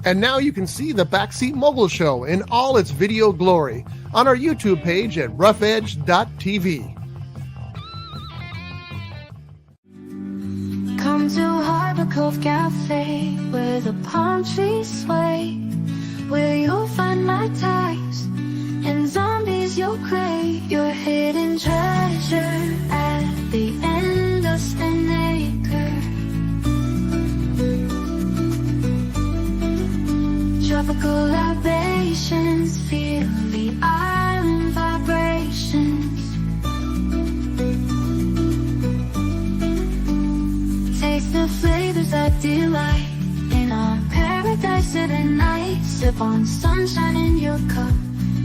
And now you can see the Backseat Mogul Show in all its video glory on our YouTube page at roughedge.tv. Come to Harbor Cove Cafe, where the palm trees sway, where you'll find my ties and zombies you'll crave. Your hidden treasure at the end of Spinnaker. Tropical libations, feel the island vibrations. Taste the flavors that delight in our paradise of the night. Sip on sunshine in your cup,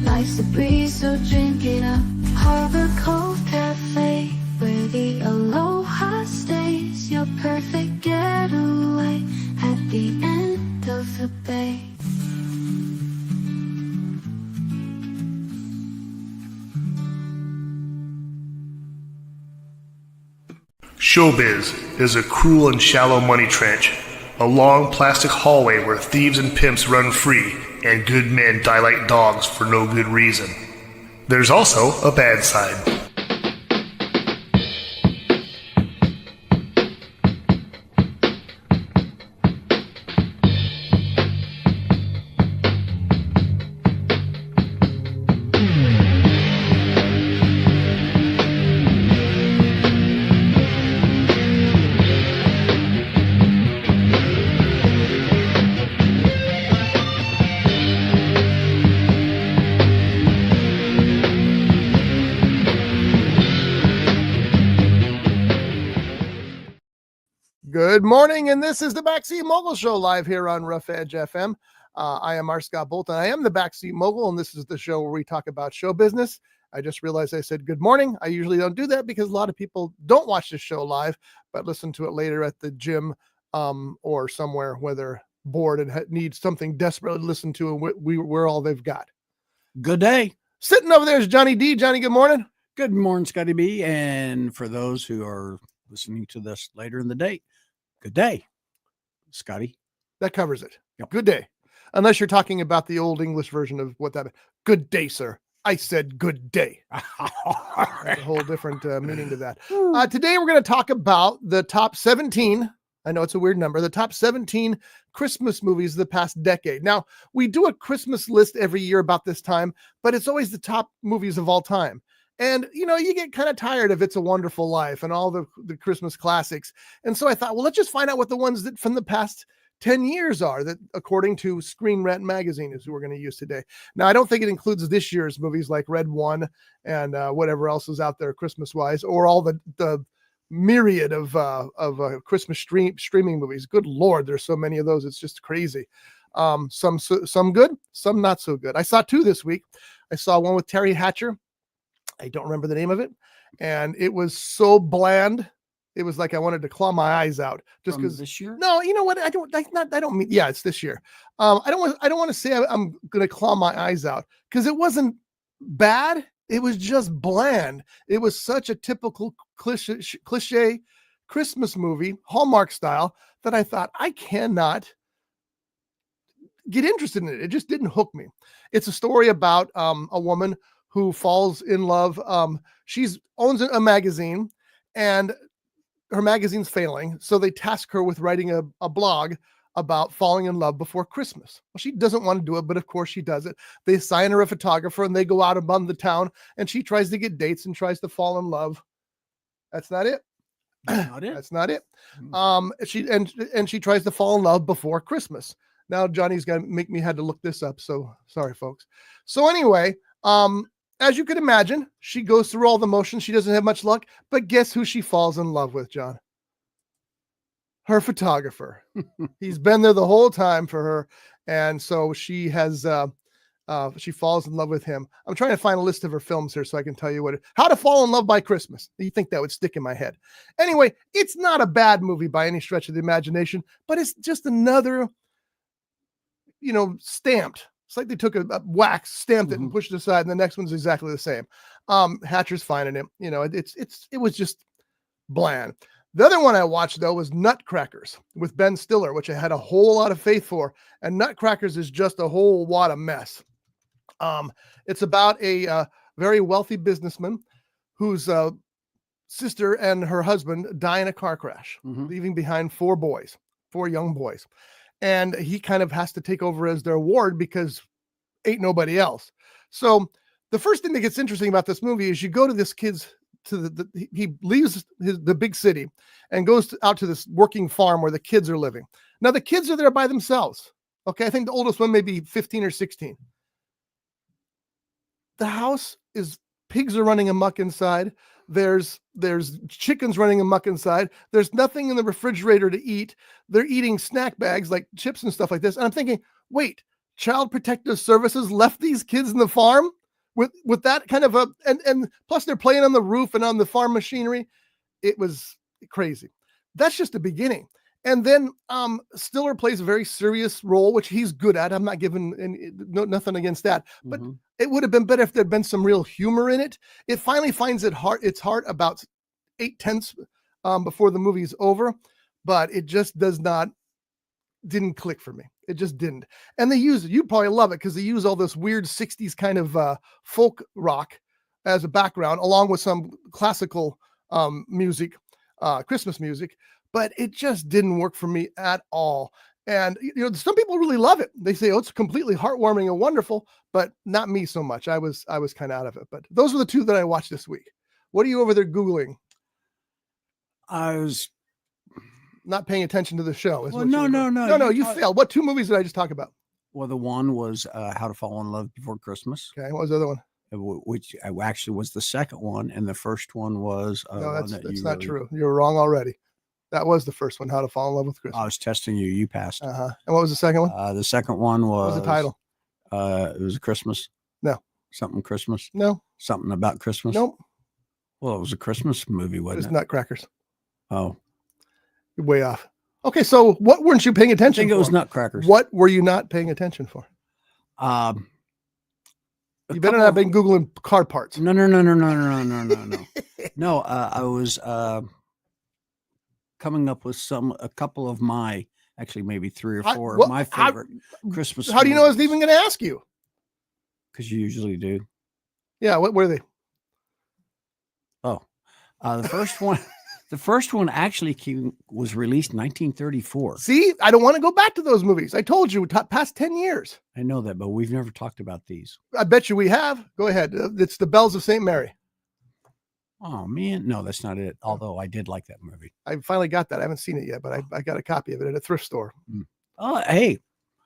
life's a breeze, so drink it up. Harbor Cove Cafe, where the aloha stays. Your perfect getaway at the end of the bay. Showbiz is a cruel and shallow money trench, a long plastic hallway where thieves and pimps run free and good men die like dogs for no good reason. There's also a bad side. Good morning, and this is the Backseat Mogul Show live here on Rough Edge FM. I am R. Scott Bolton. I am the Backseat Mogul, and this is the show where we talk about show business. I just realized I said good morning. I usually don't do that because a lot of people don't watch this show live, but listen to it later at the gym or somewhere where they're bored and need something desperately to listen to, and we're all they've got. Good day. Sitting over there is Johnny D. Johnny, good morning. Good morning, Scotty B. And for those who are listening to this later in the day, good day, Scotty. That covers it. Yep. Good day. Unless you're talking about the old English version of what that meant. Good day, sir. I said good day. That's a whole different meaning to that. Today we're going to talk about the top 17. I know it's a weird number. The top 17 Christmas movies of the past decade. Now, we do a Christmas list every year about this time, but it's always the top movies of all time. And, you know, you get kind of tired of It's a Wonderful Life and all the Christmas classics. And so I thought, well, let's just find out what the ones that from the past 10 years are, that according to Screen Rant magazine is who we're going to use today. Now, I don't think it includes this year's movies like Red One and whatever else is out there Christmas wise, or all the myriad of Christmas streaming movies. Good Lord, there's so many of those. It's just crazy. Some good, some not so good. I saw two this week. I saw one with Terry Hatcher. I don't remember the name of it. And it was so bland. It was like I wanted to claw my eyes out just because this year. No, you know what? I don't mean, yeah, it's this year. I don't want to say I'm going to claw my eyes out because it wasn't bad. It was just bland. It was such a typical cliche Christmas movie, Hallmark style, that I thought I cannot get interested in it. It just didn't hook me. It's a story about a woman who falls in love. She owns a magazine, and her magazine's failing. So they task her with writing a blog about falling in love before Christmas. Well, she doesn't want to do it, but of course she does it. They assign her a photographer, and they go out among the town, and she tries to get dates and tries to fall in love. That's not it. That's not it. She tries to fall in love before Christmas. Now Johnny's gonna make me had to look this up. So sorry, folks. So anyway, as you can imagine, she goes through all the motions. She doesn't have much luck, but guess who she falls in love with, John? Her photographer. He's been there the whole time for her. And so she has, she falls in love with him. I'm trying to find a list of her films here so I can tell you How to Fall in Love by Christmas. You think that would stick in my head. Anyway, it's not a bad movie by any stretch of the imagination, but it's just another, stamped. It's like they took a wax, stamped it, and pushed it aside, and the next one's exactly the same. Hatcher's fine in it. It was just bland. The other one I watched, though, was Nutcrackers with Ben Stiller, which I had a whole lot of faith for. And Nutcrackers is just a whole lot of mess. It's about a very wealthy businessman whose sister and her husband die in a car crash, leaving behind 4 young boys. And he kind of has to take over as their ward because ain't nobody else. So the first thing that gets interesting about this movie is you go to this kid's, he leaves the big city and goes out to this working farm where the kids are living. Now the kids are there by themselves. Okay. I think the oldest one may be 15 or 16. The house is, pigs are running amok inside. There's chickens running amok inside. There's nothing in the refrigerator to eat. They're eating snack bags like chips and stuff like this. And I'm thinking, wait, Child Protective Services left these kids in the farm with that kind of and plus they're playing on the roof and on the farm machinery. It was crazy. That's just the beginning. And then Stiller plays a very serious role, which he's good at. I'm not giving nothing against that, but it would have been better if there'd been some real humor in it. It finally finds its heart about 8/10 before the movie's over, but it just didn't click for me. It just didn't. And they use it. You probably love it because they use all this weird 60s kind of folk rock as a background, along with some classical music, Christmas music. But it just didn't work for me at all. And, some people really love it. They say, oh, it's completely heartwarming and wonderful, but not me so much. I was kind of out of it. But those were the 2 that I watched this week. What are you over there Googling? I was not paying attention to the show. Well, no. You failed. What 2 movies did I just talk about? Well, the one was How to Fall in Love Before Christmas. Okay. What was the other one? Which actually was the second one. And the first one was... no, that's not true. You're wrong already. That was the first one, How to Fall in Love with Christmas. I was testing you. You passed. And what was the second one? The second one was... What was the title? It was a Christmas. No. Something Christmas? No. Something about Christmas? Nope. Well, it was a Christmas movie, wasn't it? It was Nutcrackers. Oh. You're way off. Okay, so what weren't you paying attention for? I think it was Nutcrackers. What were you not paying attention for? You better not have been Googling car parts. No. No, I was coming up with a couple of my, actually maybe 3 or 4 of my favorite Christmas. How do you know I was even going to ask you? Because you usually do. Yeah, what were they? Oh, the first one actually was released in 1934. See, I don't want to go back to those movies. I told you, past 10 years. I know that, but we've never talked about these. I bet you we have. Go ahead. It's The Bells of St. Mary. Oh, man. No, that's not it. Although I did like that movie. I finally got that. I haven't seen it yet, but I got a copy of it at a thrift store. Oh, hey,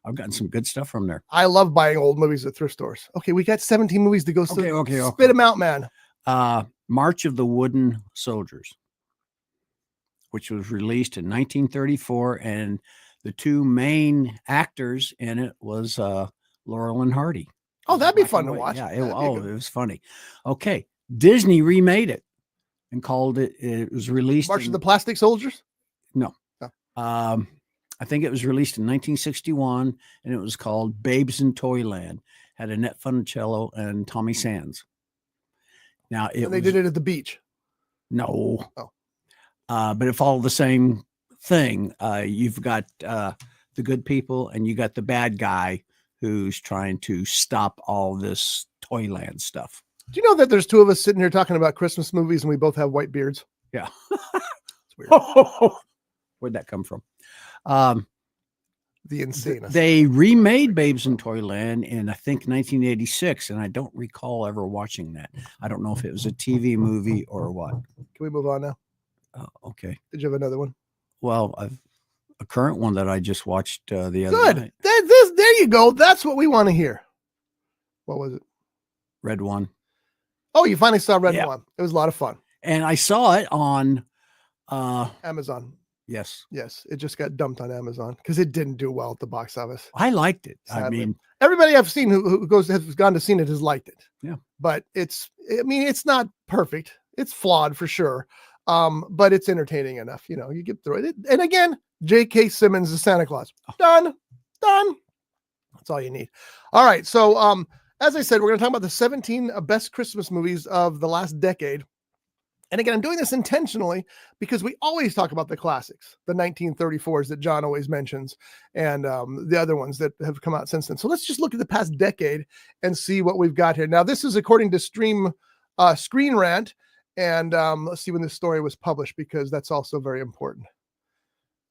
I've gotten some good stuff from there. I love buying old movies at thrift stores. Okay, we got 17 movies to go. Okay. Spit them out, man. March of the Wooden Soldiers, which was released in 1934, and the 2 main actors in it was Laurel and Hardy. Oh, that'd be fun to watch. Yeah, it was funny. Okay, Disney remade it and called it. It was released. March of the Plastic Soldiers. No. I think it was released in 1961, and it was called Babes in Toyland. Had Annette Funicello and Tommy Sands. Now they did it at the beach. No. Oh. But it followed the same thing. You've got the good people and you got the bad guy who's trying to stop all this Toyland stuff. Do you know that there's 2 of us sitting here talking about Christmas movies and we both have white beards? Yeah. It's weird. Where'd that come from? The insane. They remade Babes in Toyland in, I think, 1986, and I don't recall ever watching that. I don't know if it was a TV movie or what. Can we move on now? Okay. Did you have another one? Well, a current one that I just watched the other night. Good. There you go. That's what we want to hear. What was it? Red One. Oh, you finally saw Red One. It was a lot of fun. And I saw it on Amazon. Yes. It just got dumped on Amazon because it didn't do well at the box office. I liked it. Sadly. I mean, everybody I've seen who has gone to see it has liked it. Yeah. But it's not perfect. It's flawed for sure. But it's entertaining enough. You get through it. And again, J.K. Simmons is Santa Claus. Done. That's all you need. All right. So, as I said, we're going to talk about the 17 best Christmas movies of the last decade. And again, I'm doing this intentionally because we always talk about the classics, the 1934s that John always mentions, and the other ones that have come out since then. So let's just look at the past decade and see what we've got here. Now, this is according to Screen Rant, and let's see when this story was published, because that's also very important.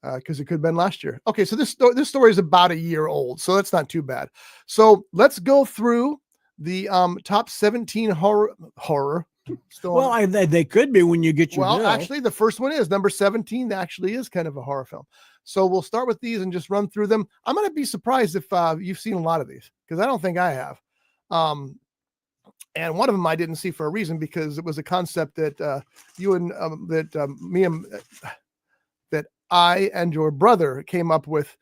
Because it could have been last year. Okay, so this story is about a year old, so that's not too bad. So let's go through the top 17 horror. Well, they could be when you get your bill. Actually, the first one is number 17. Actually, is kind of a horror film. So we'll start with these and just run through them. I'm going to be surprised if you've seen a lot of these, because I don't think I have. And one of them I didn't see for a reason, because it was a concept that you and that I and your brother came up with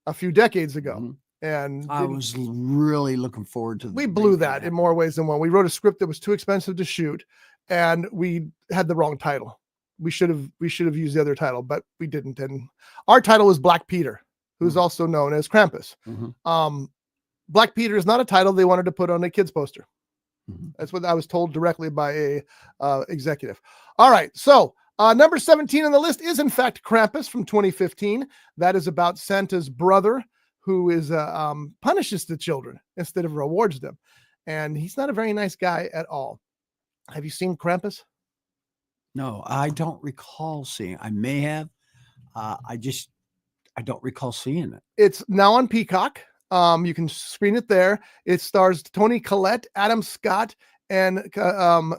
a few decades ago. Mm-hmm. And I was really looking forward to. We blew that in more ways than one. We wrote a script that was too expensive to shoot, and we had the wrong title. We should have used the other title, but we didn't. And our title was Black Peter, who's also known as Krampus. Mm-hmm. Black Peter is not a title they wanted to put on a kid's poster. Mm-hmm. That's what I was told directly by a executive. All right, so number 17 on the list is in fact Krampus from 2015. That is about Santa's brother, who is punishes the children instead of rewards them. And he's not a very nice guy at all. Have you seen Krampus? No, I don't recall seeing. I may have. I don't recall seeing it. It's now on Peacock. You can screen it there. It stars Toni Collette, Adam Scott, and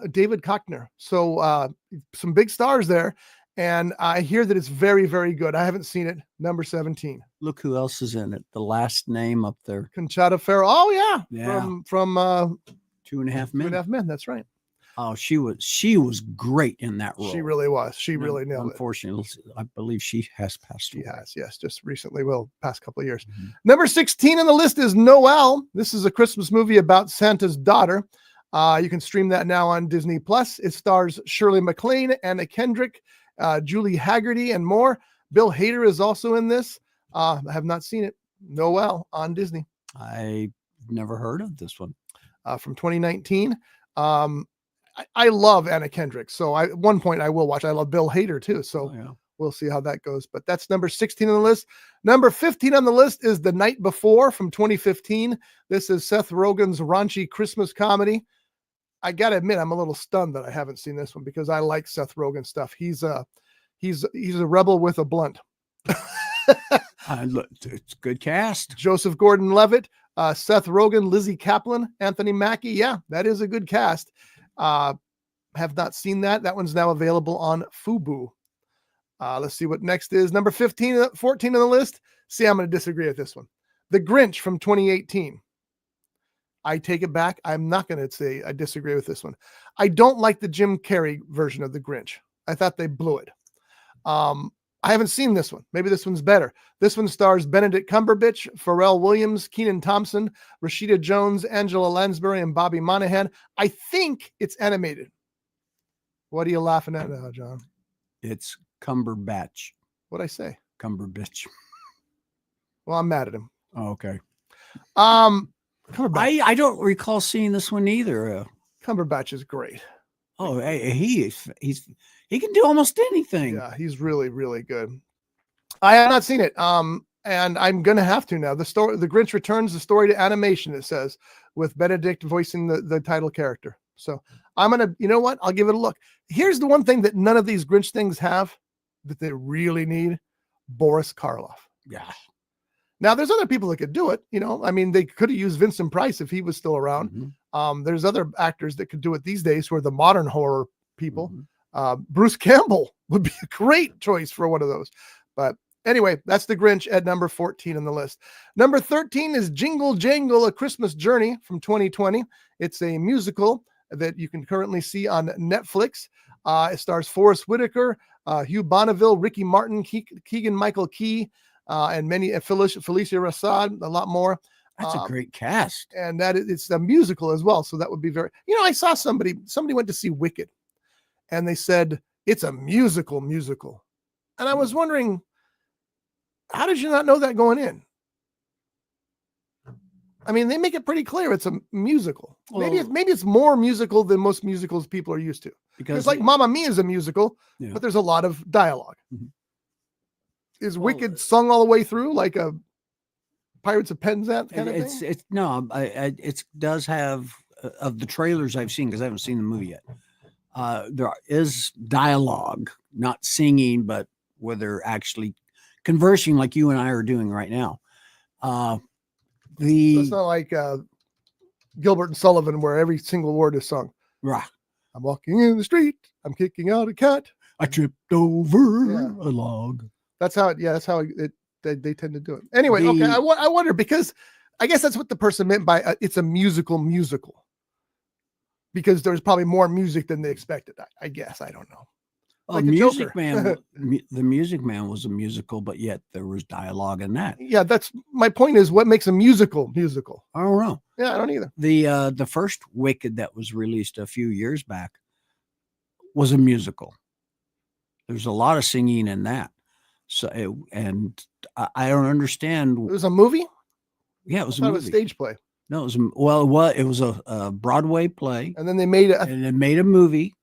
David Koechner. So some big stars there. And I hear that it's very, very good. I haven't seen it. Number 17. Look who else is in it. The last name up there. Conchata Ferro. Oh yeah. From 2.5 Men. 2.5 Men. That's right. Oh, she was great in that role. She really was. She really nailed it. Unfortunately, I believe she has passed away. She has, yes, just recently. Well, past couple of years. Mm-hmm. Number 16 on the list is Noelle. This is a Christmas movie about Santa's daughter. You can stream that now on Disney Plus. It stars Shirley MacLaine, Anna Kendrick, Julie Haggerty, and more. Bill Hader is also in this. I have not seen it. Noelle on Disney. I never heard of this one. From 2019. I love Anna Kendrick, so at one point I will watch. I love Bill Hader too, so we'll see how that goes. But that's number 16 on the list. Number 15 on the list is The Night Before from 2015. This is Seth Rogen's raunchy Christmas comedy. I gotta admit, I'm a little stunned that I haven't seen this one, because I like Seth Rogen stuff. He's a rebel with a blunt. Look, it's a good cast. Joseph Gordon-Levitt, Seth Rogen, Lizzie Kaplan, Anthony Mackie. Yeah, that is a good cast. Have not seen that. That one's now available on Fubu. Let's see what next is. Number 14 on the list. See, I'm going to disagree with this one. The Grinch from 2018. I take it back. I'm not going to say I disagree with this one. I don't like the Jim Carrey version of The Grinch. I thought they blew it. I haven't seen this one. Maybe this one's better. This one stars Benedict Cumberbatch, Pharrell Williams, Kenan Thompson, Rashida Jones, Angela Lansbury, and Bobby Monahan. I think it's animated. What are you laughing at now, John? It's Cumberbatch. What'd I say? Cumberbatch. Well, I'm mad at him. Oh, okay. Cumberbatch. I don't recall seeing this one either. Cumberbatch is great. Oh, he can do almost anything. Yeah, he's really, really good. I have not seen it. And I'm gonna have to now. The Grinch returns the story to animation, it says, with Benedict voicing the title character. So I'm gonna, you know what? I'll give it a look. Here's the one thing that none of these Grinch things have that they really need: Boris Karloff. Yeah. Now there's other people that could do it. You know, I mean, they could have used Vincent Price if he was still around. Mm-hmm. There's other actors that could do it these days who are the modern horror people. Mm-hmm. Bruce Campbell would be a great choice for one of those. But anyway, that's The Grinch at number 14 on the list. Number 13 is Jingle Jangle: A Christmas Journey from 2020. It's a musical that you can currently see on Netflix. It stars Forrest Whitaker, Hugh Bonneville, Ricky Martin, Keegan-Michael Key, and many Felicia Rashad, a lot more. That's a great cast. And it's a musical as well. So that would be very, I saw somebody went to see Wicked and they said it's a musical. And I was wondering, how did you not know that going in? I mean, they make it pretty clear it's a musical. Maybe Well- maybe it's more musical than most musicals people are used to. because It's like Mamma Mia is a musical, Yeah. but there's a lot of dialogue. Mhm. Is Well, Wicked sung all the way through like a Pirates of Penzance kind of thing? it's no, it does have of the trailers I've seen because I haven't seen the movie yet. There is dialogue, not singing, but where they're actually conversing like you and I are doing right now. So The it's not like Gilbert and Sullivan where every single word is sung. right, I'm walking in the street. I'm kicking out a cat. I tripped over Yeah. a log. That's how. That's how they tend to do it. Anyway, The- okay. I wonder because I guess that's what the person meant by it's a musical. Because there's probably more music than they expected. I guess I don't know. Oh, Like the Music Joker. Man, the Music Man was a musical, but yet there was dialogue in that. Yeah, that's my point. Is what makes a musical? I don't know. Yeah, I don't either. The first Wicked that was released a few years back was a musical. There's a lot of singing in that. So I don't understand. It was a movie. Yeah, it was I thought a it was movie. a stage play, No, it was it was a Broadway play, and then they made it. and it made a movie.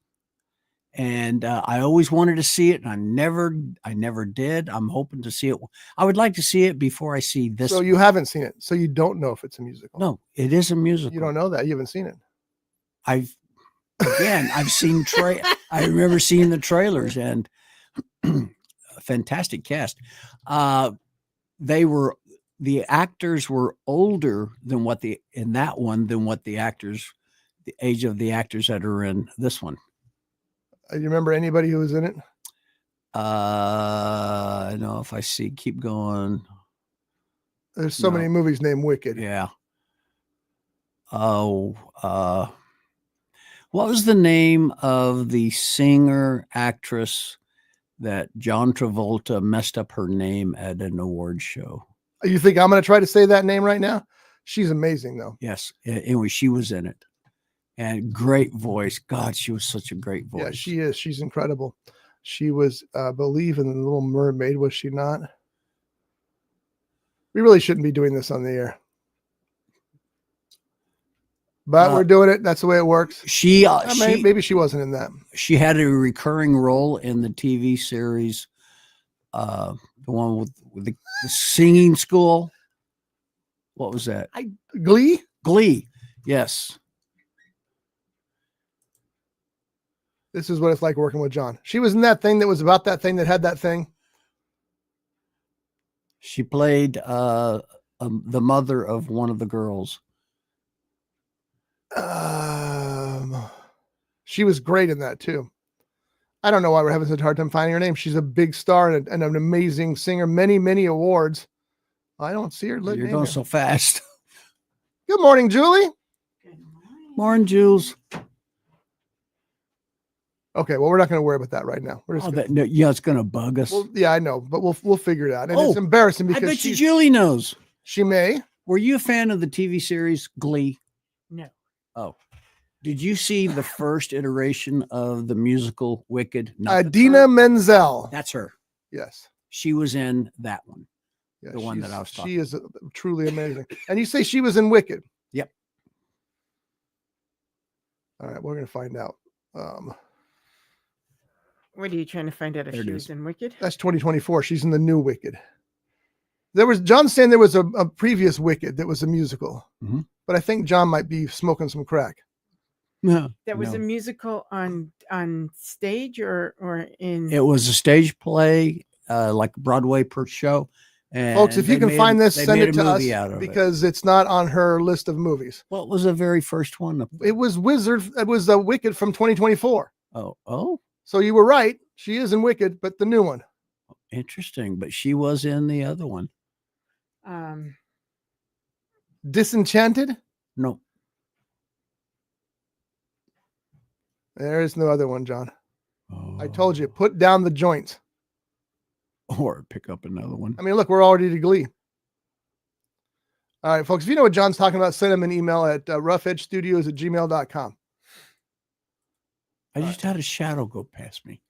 And I always wanted to see it, and I never did. I'm hoping to see it. I would like to see it before I see this. So you haven't seen it, so you don't know if it's a musical. No, it is a musical. You don't know that. You haven't seen it. I've seen I remember seeing the trailers and a fantastic cast. The actors were older than the age of the actors that are in this one. You remember anybody who was in it? I know if I keep going. There's so No. many movies named Wicked. Yeah. Oh, what was the name of the singer actress that John Travolta messed up her name at an award show? You think I'm going to try to say that name right now? She's amazing, though. Yes. Anyway, she was in it, and great voice. God, she was such a great voice. Yeah, she is. She's incredible. She was, I believe, in The Little Mermaid, was she not? We really shouldn't be doing this on the air. But we're doing it. That's the way it works. Maybe she wasn't in that. She had a recurring role in the TV series, the one with the singing school. What was that? Glee? Glee. Yes. This is what it's like working with John. She was in that thing that was about that thing that had that thing. She played the mother of one of the girls. She was great in that too. I don't know why we're having such a hard time finding her name. She's a big star and an amazing singer. Many awards. I don't see her. You're going so fast. Good morning, Julie. Morning, Jules. Okay, well, we're not going to worry about that right now. We're just it's going to bug us. well, yeah, I know, but we'll figure it out. And it's embarrassing I because bet you Julie knows. She may. Were you a fan of the TV series Glee? No. Oh. Did you see the first iteration of the musical Wicked? Idina Menzel. That's her. Yes. She was in that one. Yeah, The one that I was talking She is truly amazing. And you say she was in Wicked. Yep. All right, we're going to find out. What are you trying to find out if There it she is. was in Wicked? That's 2024. She's in the new Wicked. John saying there was a previous Wicked that was a musical, Mhm. but I think John might be smoking some crack. No. That was no. a musical on stage or in. It was a stage play, like a Broadway per show. And Folks, if you can find this, send it to us out of because it's not on her list of movies. What was the very first one? It was It was the Wicked from 2024. Oh, So you were right. She is in Wicked, but the new one. interesting. But she was in the other one. Disenchanted? No. There is no other one, John. Oh. I told you, put down the joints. Or pick up another one. I mean, look, we're already to Glee. All right, folks, if you know what John's talking about, send him an email at roughedgestudios@gmail.com. I just had a shadow go past me.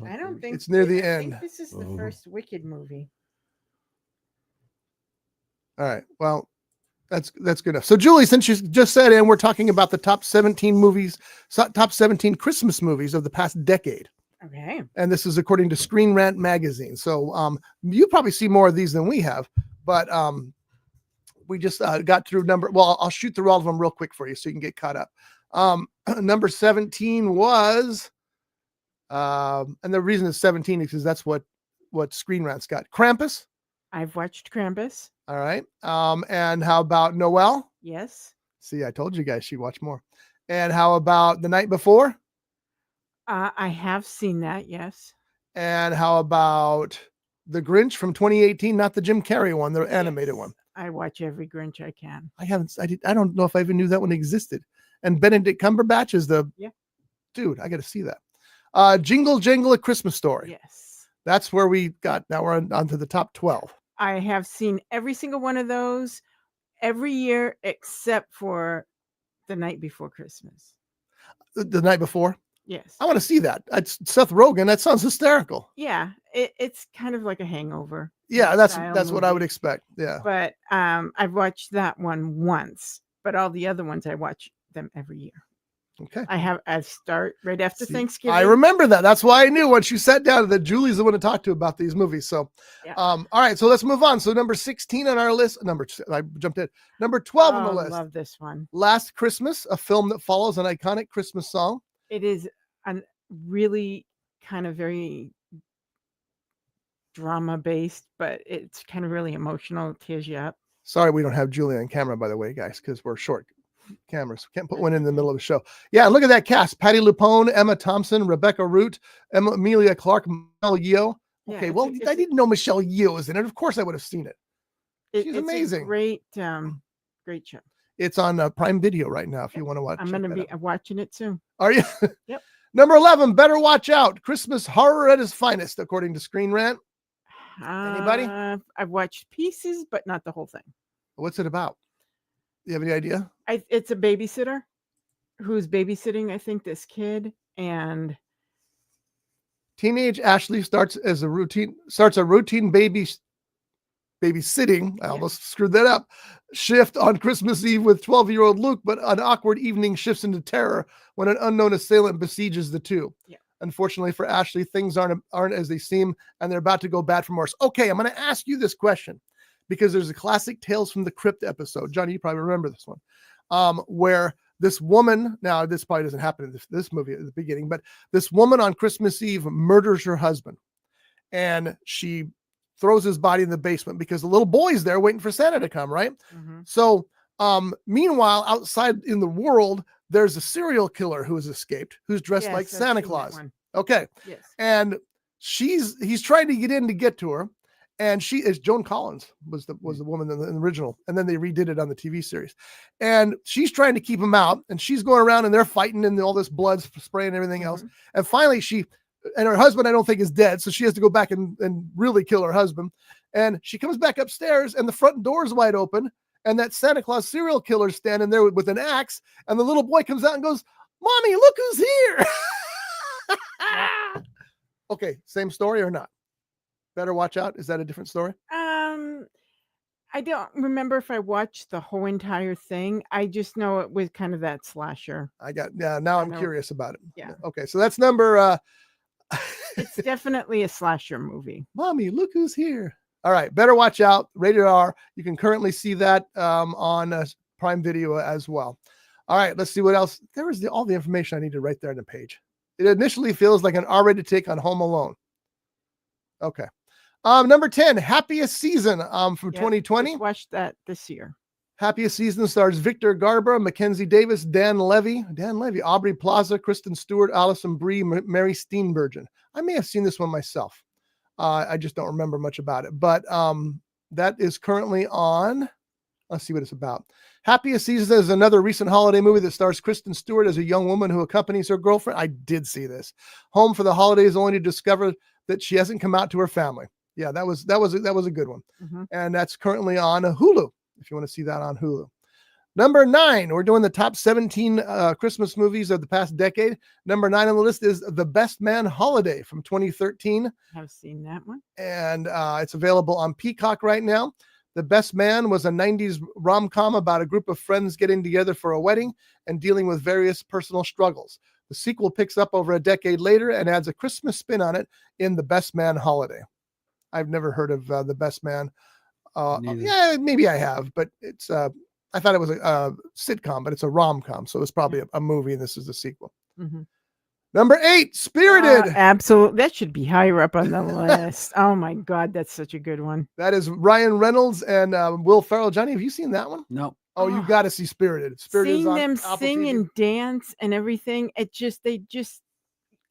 I don't think It's near the I think end. this is the Oh. first Wicked movie. All right, well, That's good enough. So Julie, since you just said, and we're talking about the top 17 movies, top 17 Christmas movies of the past decade. Okay. And this is according to Screen Rant magazine. So you probably see more of these than we have, but we just got through I'll shoot through all of them real quick for you so you can get caught up. Number 17 was, and the reason it's 17 is because that's what Screen Rant's got. Krampus. I've watched Krampus. All right. And how about Noel? Yes. See, I told you guys she'd watch more. And how about The Night Before? I have seen that. Yes. And how about The Grinch from 2018? Not the Jim Carrey one, the animated one. I watch every Grinch I can. I don't know if I even knew that one existed. And Benedict Cumberbatch is dude, I got to see that. Jingle Jangle, A Christmas Story. Yes. That's where we got. Now we're on to the top 12. I have seen every single one of those every year except for The Night Before Christmas. The Night Before? Yes. I want to see that. It's Seth Rogen. That sounds hysterical. Yeah. It's kind of like a Hangover. Yeah, that's style what I would movie. expect. Yeah. But I've watched that one once, but all the other ones I watch them every year. Okay. I start right after See, Thanksgiving. I remember that. That's why I knew once you sat down that Julie's the one to talk to about these movies. So, Yeah. all right. So let's move on. So number 16 on our list. I jumped in. Number 12 on the list. I love this one. Last Christmas, a film that follows an iconic Christmas song. It is a really kind of very drama based, but it's kind of really emotional. It tears you up. Sorry, we don't have Julie on camera, by the way, guys, because we're short cameras. Can't put one in the middle of the show. Yeah, look at that cast: Patty LuPone, Emma Thompson, Rebecca Root, Emilia Clarke, Michelle Yeoh. Yeah, Okay, well, I didn't know Michelle Yeoh was in it. Of course, I would have seen it. She's amazing. A great show. It's on Prime Video right now. If you want to watch, I'm going to be watching it soon. Are you? Yep. Number 11. Better watch out. Christmas horror at its finest, according to Screen Rant. Anybody? I've watched pieces, but not the whole thing. What's it about? Do you have any idea? It's a babysitter who's babysitting, I think, this kid, and Teenage Ashley starts a routine babysitting. I almost screwed that up. Shift on Christmas Eve with 12-year-old Luke, but an awkward evening shifts into terror when an unknown assailant besieges the two. Yeah. Unfortunately for Ashley, things aren't as they seem, and they're about to go bad for worse. Okay, I'm going to ask you this question because there's a classic Tales from the Crypt episode. Johnny, you probably remember this one, where this woman, now this probably doesn't happen in this movie at the beginning, but this woman on Christmas Eve murders her husband, and she throws his body in the basement because the little boy's there waiting for Santa to come, right? Mm-hmm. So meanwhile, outside in the world, there's a serial killer who has escaped, who's dressed like Santa Claus. Okay. Yes. And he's trying to get in to get to her. And she is Joan Collins was the woman in the original. And then they redid it on the TV series. And she's trying to keep him out, and she's going around and they're fighting and all this blood spraying and everything else. And finally and her husband, I don't think, is dead. So she has to go back and really kill her husband. And she comes back upstairs and the front door is wide open. And that Santa Claus serial killer standing there with an axe. And the little boy comes out and goes, "Mommy, look who's here." Okay. Same story or not? Better watch out. Is that a different story? I don't remember if I watched the whole entire thing. I just know it was kind of that slasher. Now I'm curious about it. Yeah. Okay. So that's number, it's definitely a slasher movie. Mommy, look who's here. All right. Better watch out. Rated R. You can currently see that on Prime Video as well. All right. Let's see what else. There was all the information I needed right there on the page. It initially feels like an R-rated take on Home Alone. Okay. Number 10, Happiest Season from 2020. Just watched that this year. Happiest Season stars Victor Garber, Mackenzie Davis, Dan Levy, Aubrey Plaza, Kristen Stewart, Alison Brie, Mary Steenburgen. I may have seen this one myself. I just don't remember much about it, but that is currently on. Let's see what it's about. Happiest Season is another recent holiday movie that stars Kristen Stewart as a young woman who accompanies her girlfriend. I did see this. Home for the holidays, only to discover that she hasn't come out to her family. Yeah, that was a good one. And that's currently on Hulu, if you want to see that on Hulu. Number 9, we're doing the top 17 Christmas movies of the past decade. Number 9 on the list is The Best Man Holiday from 2013. I've seen that one. And it's available on Peacock right now. The Best Man was a 90s rom-com about a group of friends getting together for a wedding and dealing with various personal struggles. The sequel picks up over a decade later and adds a Christmas spin on it in The Best Man Holiday. I've never heard of The Best Man. Neither. Yeah, maybe I have, but it's I thought it was a sitcom, but it's a rom-com, so it's probably a movie, and this is the sequel. Mhm. Number 8, Spirited. Absolutely. That should be higher up on the list. Oh my God, that's such a good one. That is Ryan Reynolds and Will Ferrell. Johnny, have you seen that one? No. Oh, you got to see Spirited. Spirited is Seeing on them Apple sing TV. and dance and everything,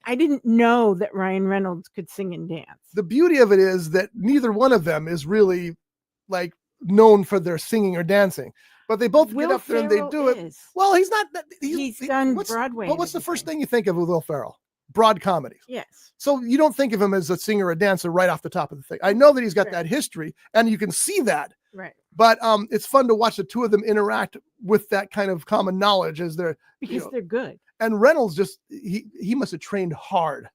I didn't know that Ryan Reynolds could sing and dance. The beauty of it is that neither one of them is really like known for their singing or dancing, but they both Will get up there and they Ferrell do it. is. Well, he's not that. He's done what's- Broadway. But and what's the first everything. thing you think of with Will Ferrell? Broad comedies. Yes. So you don't think of him as a singer or dancer right off the top of the thing. I know that he's got Right. that history, and you can see that. Right. But it's fun to watch the two of them interact with that kind of common knowledge as they're Because they're good. and Reynolds just he must have trained hard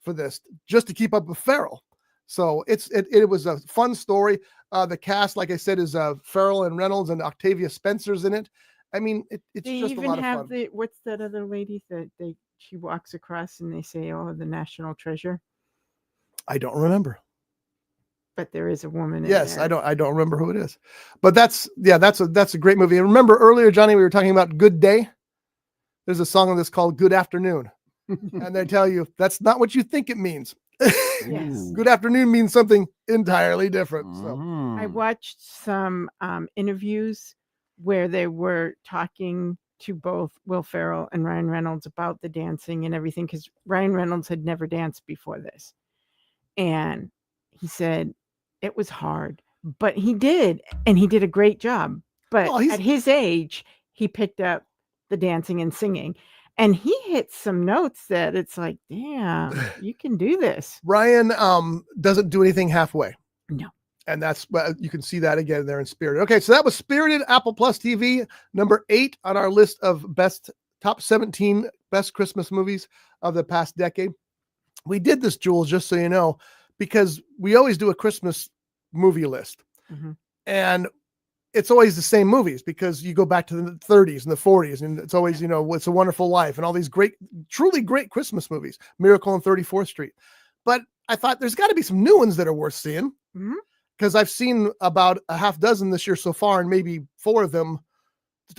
for this just to keep up with Ferrell. So it was a fun story. The cast, like I said, is Ferrell and Reynolds, and Octavia Spencer's in it. I mean, it's They just a even lot of have fun. what's that other lady that she walks across and they say, "Oh, the national treasure," I don't remember. but there is a woman. Yes, in there. I don't remember who it is. But that's a great movie. And remember earlier, Johnny, we were talking about Good Day. There's a song on this called Good Afternoon. And they tell you that's not what you think it means. Yes. Good afternoon means something entirely different. So I Mm. watched some interviews where they were talking to both Will Ferrell and Ryan Reynolds about the dancing and everything, because Ryan Reynolds had never danced before this. And he said it was hard, but he did, and he did a great job. But Well, he's- at his age, he picked up the dancing and singing. And he hit some notes that it's like, damn, you can do this. Ryan doesn't do anything halfway. No. And that's you can see that again there in Spirited. Okay, so that was Spirited, Apple Plus TV, number 8 on our list of top 17 best Christmas movies of the past decade. We did this, Jules, just so you know, because we always do a Christmas movie list. Mhm. And it's always the same movies because you go back to the 30s and the 40s, and it's always, It's a Wonderful Life and all these great, truly great Christmas movies, Miracle on 34th Street. But I thought there's got to be some new ones that are worth seeing. Mhm. Because I've seen about a half dozen this year so far, and maybe 4 of them,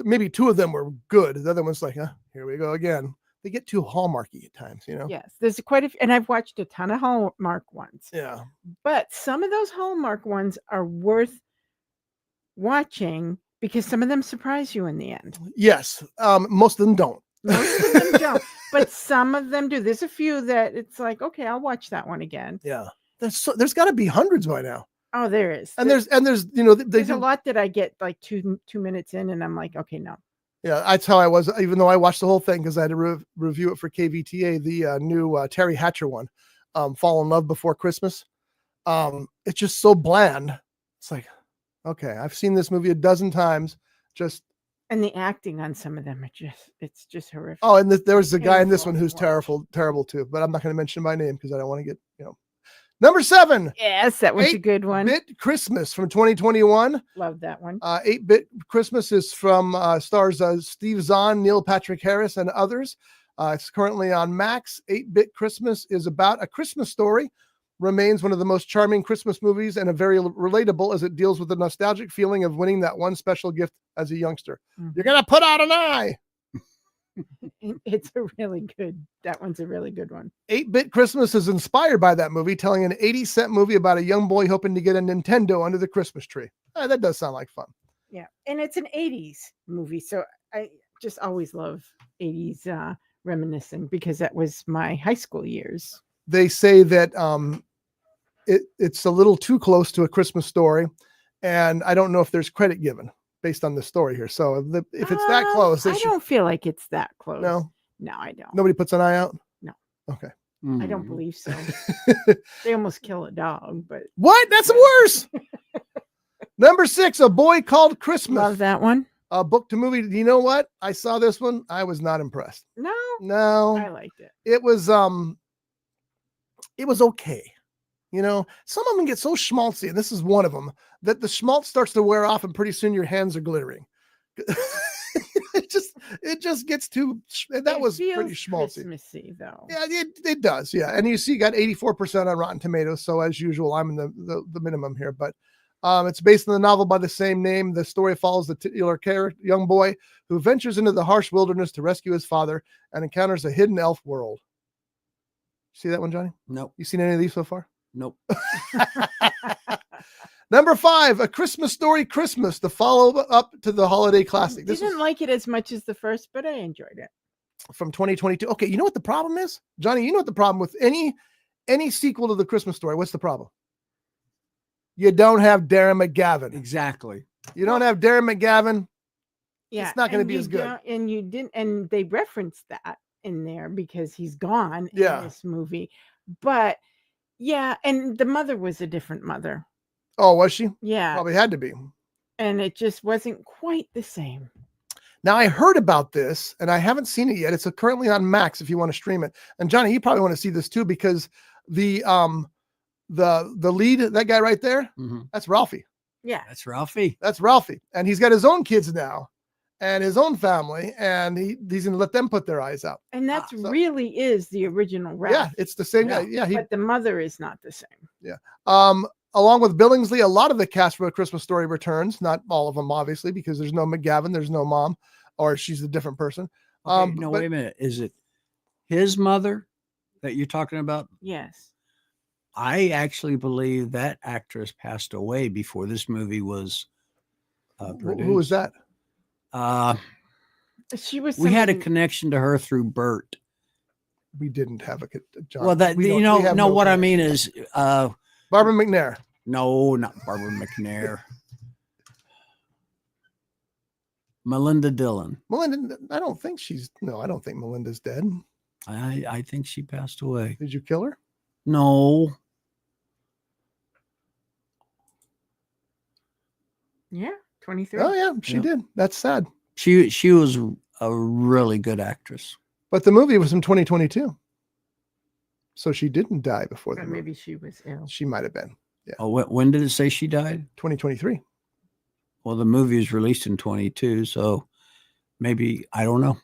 maybe 2 of them were good. The other one's like, here we go again. They get too Hallmarky at times, Yes, there's quite a few, and I've watched a ton of Hallmark ones. Yeah. But some of those Hallmark ones are worth watching because some of them surprise you in the end. Yes. Most of them don't. Most of them don't, but some of them do. There's a few that it's like, okay, I'll watch that one again. Yeah. There's got to be hundreds by now. Oh, there is. And there's they There's a do. lot that I get like two minutes in, and I'm like, okay, no. Yeah, that's how I was, even though I watched the whole thing because I had to review it for KVTA, the new Terry Hatcher one, Fall in Love Before Christmas. It's just so bland. It's like, okay, I've seen this movie a dozen times. And the acting on some of them it's just horrific. Oh, and there was a guy in this Painful one to who's watch. terrible too, but I'm not going to mention my name because I don't want to get, Number 7, Yes, that was a good one. 8-Bit Christmas from 2021. Love that one. 8-Bit Christmas is from stars Steve Zahn, Neil Patrick Harris, and others. It's currently on Max. 8-Bit Christmas is about a Christmas story. Remains one of the most charming Christmas movies and a very relatable as it deals with the nostalgic feeling of winning that one special gift as a youngster. Mhm. You're going to put out an eye. It's a really good. That one's a really good one. 8-Bit Christmas is inspired by that movie, telling an 80-cent movie about a young boy hoping to get a Nintendo under the Christmas tree. That does sound like fun. Yeah, and it's an 80s movie, so I just always love 80s reminiscing because that was my high school years. They say that it's a little too close to a Christmas story, and I don't know if there's credit given based on the story here. So if it's that close, I don't feel like it's that close. No, I don't. nobody puts an eye out. No. Okay. I don't Mm. believe so. They almost kill a dog, but What? That's worse. Number 6, A Boy Called Christmas. love that one. Book to movie. You know what? I saw this one. I was not impressed. No, No, I liked it. it was okay. You know, some of them get so schmaltzy, and this is one of them, that the schmaltz starts to wear off, and pretty soon your hands are glittering. it just gets too. That It was pretty feels schmaltzy. Christmassy, though. Yeah, it does. Yeah, and you see, you got 84% on Rotten Tomatoes. So as usual, I'm in the minimum here, but. It's based on the novel by the same name. The story follows the titular young boy who ventures into the harsh wilderness to rescue his father and encounters a hidden elf world. See that one, Johnny? Nope. You seen any of these so far? Nope. Number 5, A Christmas Story Christmas, the follow-up to the holiday classic. This Didn't is like it as much as the first, but I enjoyed it. from 2022. Okay, you know what the problem is? Johnny, you know what the problem with any sequel to the Christmas Story? What's the problem? You don't have Darren McGavin. Exactly. You don't have Darren McGavin. Yeah, It's not gonna and be you as good. And you didn't, and they referenced that in there because he's gone Yeah. in this movie. But yeah, and the mother was a different mother. Oh, was she? Yeah, Probably had to be. and it just wasn't quite the same. Now I heard about this and I haven't seen it yet. It's currently on Max if you want to stream it. And Johnny, you probably want to see this too because the lead, that guy right there, that's Ralphie. Yeah, That's Ralphie. That's Ralphie. And he's got his own kids now and his own family, and he's going to let them put their eyes out. and that's so- really is the original Ralph. Yeah, it's the same guy. Yeah, but the mother is not the same. along with Billingsley, a lot of the cast for A Christmas Story returns. Not all of them, obviously, because there's no McGavin, there's no mom, or she's a different person. Okay, no, wait a minute. Is it his mother that you're talking about? Yes. I actually believe that actress passed away before this movie was produced. Who was that? She was. We had a somebody- connection to her through Bert. We didn't have a John. Well, that We don't- you know, we have no. What I connection. mean is, Barbara McNair. no, not Barbara McNair. Melinda Dillon. Melinda, I don't think Melinda's dead. I think she passed away. Did you kill her? No. Yeah, 23. Oh yeah, she Yeah. did. That's sad. She was a really good actress. But the movie was in 2022. So she didn't die before the Or movie. maybe she was ill. She might have been. Oh, when did it say she died? 2023. Well, the movie was released in 22, so maybe I don't know.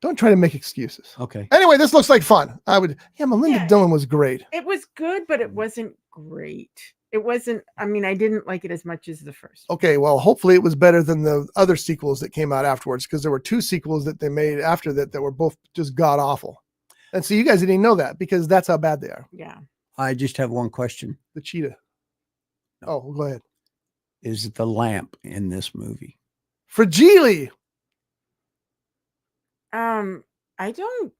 Don't try to make excuses. Okay. Anyway, this looks like fun. Melinda Yeah. Dillon was great. It was good, but it wasn't great. It wasn't. I mean, I didn't like it as much as the first. Okay, well, hopefully it was better than the other sequels that came out afterwards, because there were 2 sequels that they made after that were both just god awful. And so you guys didn't know that because that's how bad they are. Yeah. I just have one question. The cheetah. Oh, go ahead. Is it the lamp in this movie? Fragile. I don't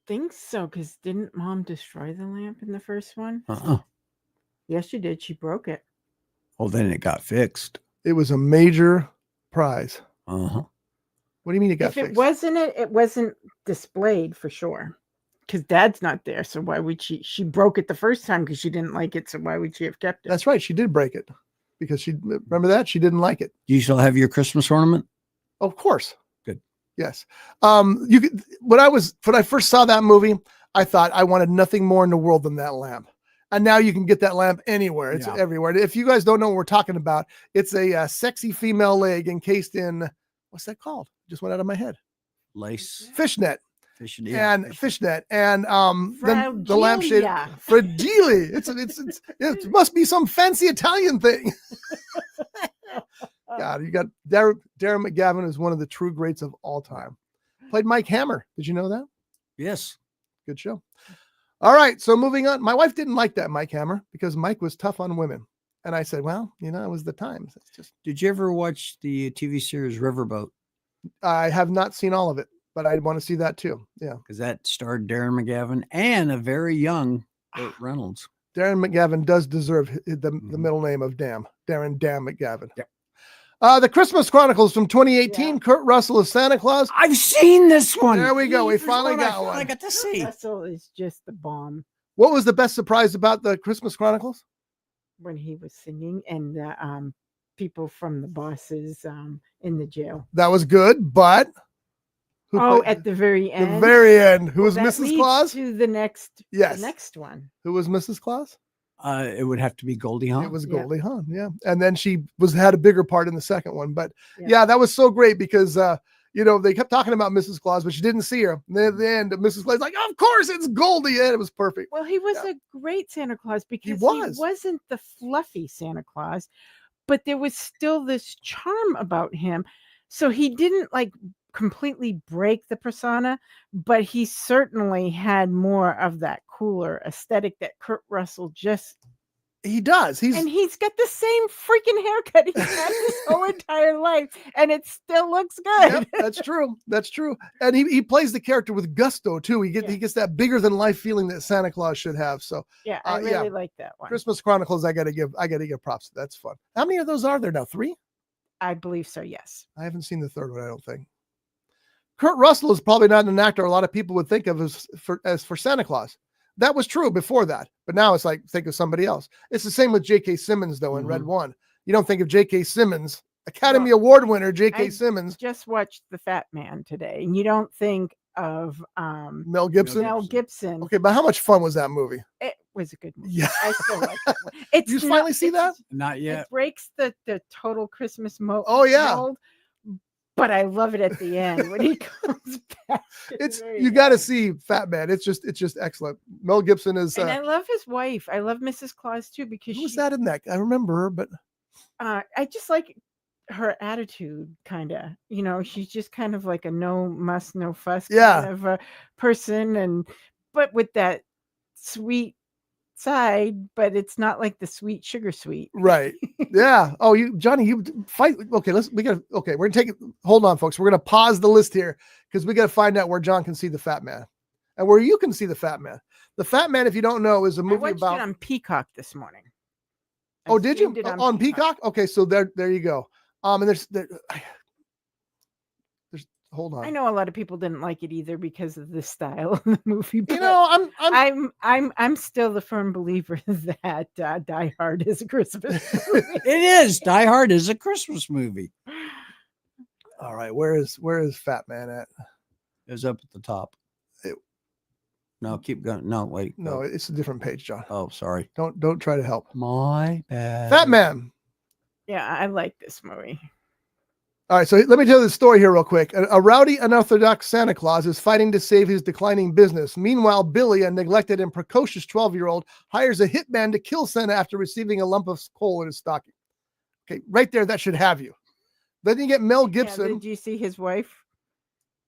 think so, because didn't Mom destroy the lamp in the first one? Uh-uh. Yes, she did. She broke it. Well, then it got fixed. It was a major prize. Uh-huh. What do you mean it got If fixed? it wasn't displayed for sure. Because Dad's not there, so why would she? She broke it the first time because she didn't like it. So why would she have kept it? That's right. She did break it because remember that she didn't like it. Do you still have your Christmas ornament? Of course. Good. Yes. When I first saw that movie, I thought I wanted nothing more in the world than that lamp. And now you can get that lamp anywhere. It's Yeah. everywhere. If you guys don't know what we're talking about, it's a sexy female leg encased in, what's that called? Just went out of my head. Lace. Fishnet. Fish, Fishnet. And then the lampshade. Fragilia. Fragile. It must be some fancy Italian thing. God, you got Darren McGavin is one of the true greats of all time. Played Mike Hammer. Did you know that? Yes. Good show. All right, so moving on. My wife didn't like that Mike Hammer because Mike was tough on women. And I said, well, it was the times. It's just, Did you ever watch the TV series Riverboat? I have not seen all of it, but I want to see that too. Yeah. Because that starred Darren McGavin and a very young Burt Reynolds. Darren McGavin does deserve the middle name of Darren Dam McGavin. Yep. The Christmas Chronicles from 2018. Yeah. Kurt Russell as Santa Claus. I've seen this one. There we go. We This is finally one I got one. got to see. Russell is just the bomb What was the best surprise about the Christmas Chronicles? when he was singing, and the people from the bosses in the jail. That was good, but At the very end. the very end, who was That Mrs. leads Claus? to the next. Yes. The next one. Who was Mrs. Claus? It would have to be Goldie Hawn. It was Yeah. Goldie Hawn, yeah. And then she had a bigger part in the second one. But Yeah. yeah, that was so great because they kept talking about Mrs. Claus, but she didn't see her. And then at the end, Mrs. Claus like, of course it's Goldie, and it was perfect. Well, he was Yeah. a great Santa Claus because was. he wasn't the fluffy Santa Claus, but there was still this charm about him. So he didn't like completely break the persona, but he certainly had more of that cooler aesthetic that Kurt Russell just. He does. And he's got the same freaking haircut he's had his whole entire life, and it still looks good. Yep, that's true. That's true. And he plays the character with gusto too. He gets that bigger than life feeling that Santa Claus should have. So Yeah, I really like that one. Christmas Chronicles, I gotta give props. That's fun. How many of those are there now? 3? I believe so, yes. I haven't seen the third one, I don't think. Kurt Russell is probably not an actor a lot of people would think of as for Santa Claus. That was true before that, but now it's like, think of somebody else. It's the same with J.K. Simmons, though, in Red One. You don't think of J.K. Simmons, Academy Award winner J.K. Simmons. Just watched The Fat Man today, and you don't think of Mel Gibson. Mel Gibson. Okay, but how much fun was that movie? It was a good movie. Yeah. I still like that one. It's You finally see that? Not yet. It breaks the total Christmas Oh, yeah. mold, but I love it at the end when he comes back. You got to see Fat Man. It's just excellent. Mel Gibson is. And I love his wife. I love Mrs. Claus too because who was that in that? I remember her, but I just like her attitude, kind of. She's just kind of like a no muss, no fuss kind of a person, but with that sweet side, but it's not like the sweet sugar sweet. Right. Yeah. Oh, Johnny, you fight. Okay, we're gonna take it. Hold on, folks. We're gonna pause the list here because we got to find out where John can see the Fat Man and where you can see the Fat Man. The Fat Man, if you don't know, is a movie I watched about. it on Peacock this morning. Oh, did you? On Peacock? Okay, so there you go. And there's hold on. I know a lot of people didn't like it either because of the style of the movie. But I'm still the firm believer that Die Hard is a Christmas movie. It is. Die Hard is a Christmas movie. All right, where is Fat Man at? It was up at the top. No, keep going. No, wait. No, it's a different page, John. Oh, sorry. Don't try to help. My bad. Fat Man. Yeah, I like this movie. All right, so let me tell you the story here real quick. A rowdy, unorthodox Santa Claus is fighting to save his declining business. Meanwhile, Billy, a neglected and precocious 12-year-old, hires a hitman to kill Santa after receiving a lump of coal in his stocking. Okay, right there, that should have you. Then you get Mel Gibson. Yeah, did you see his wife?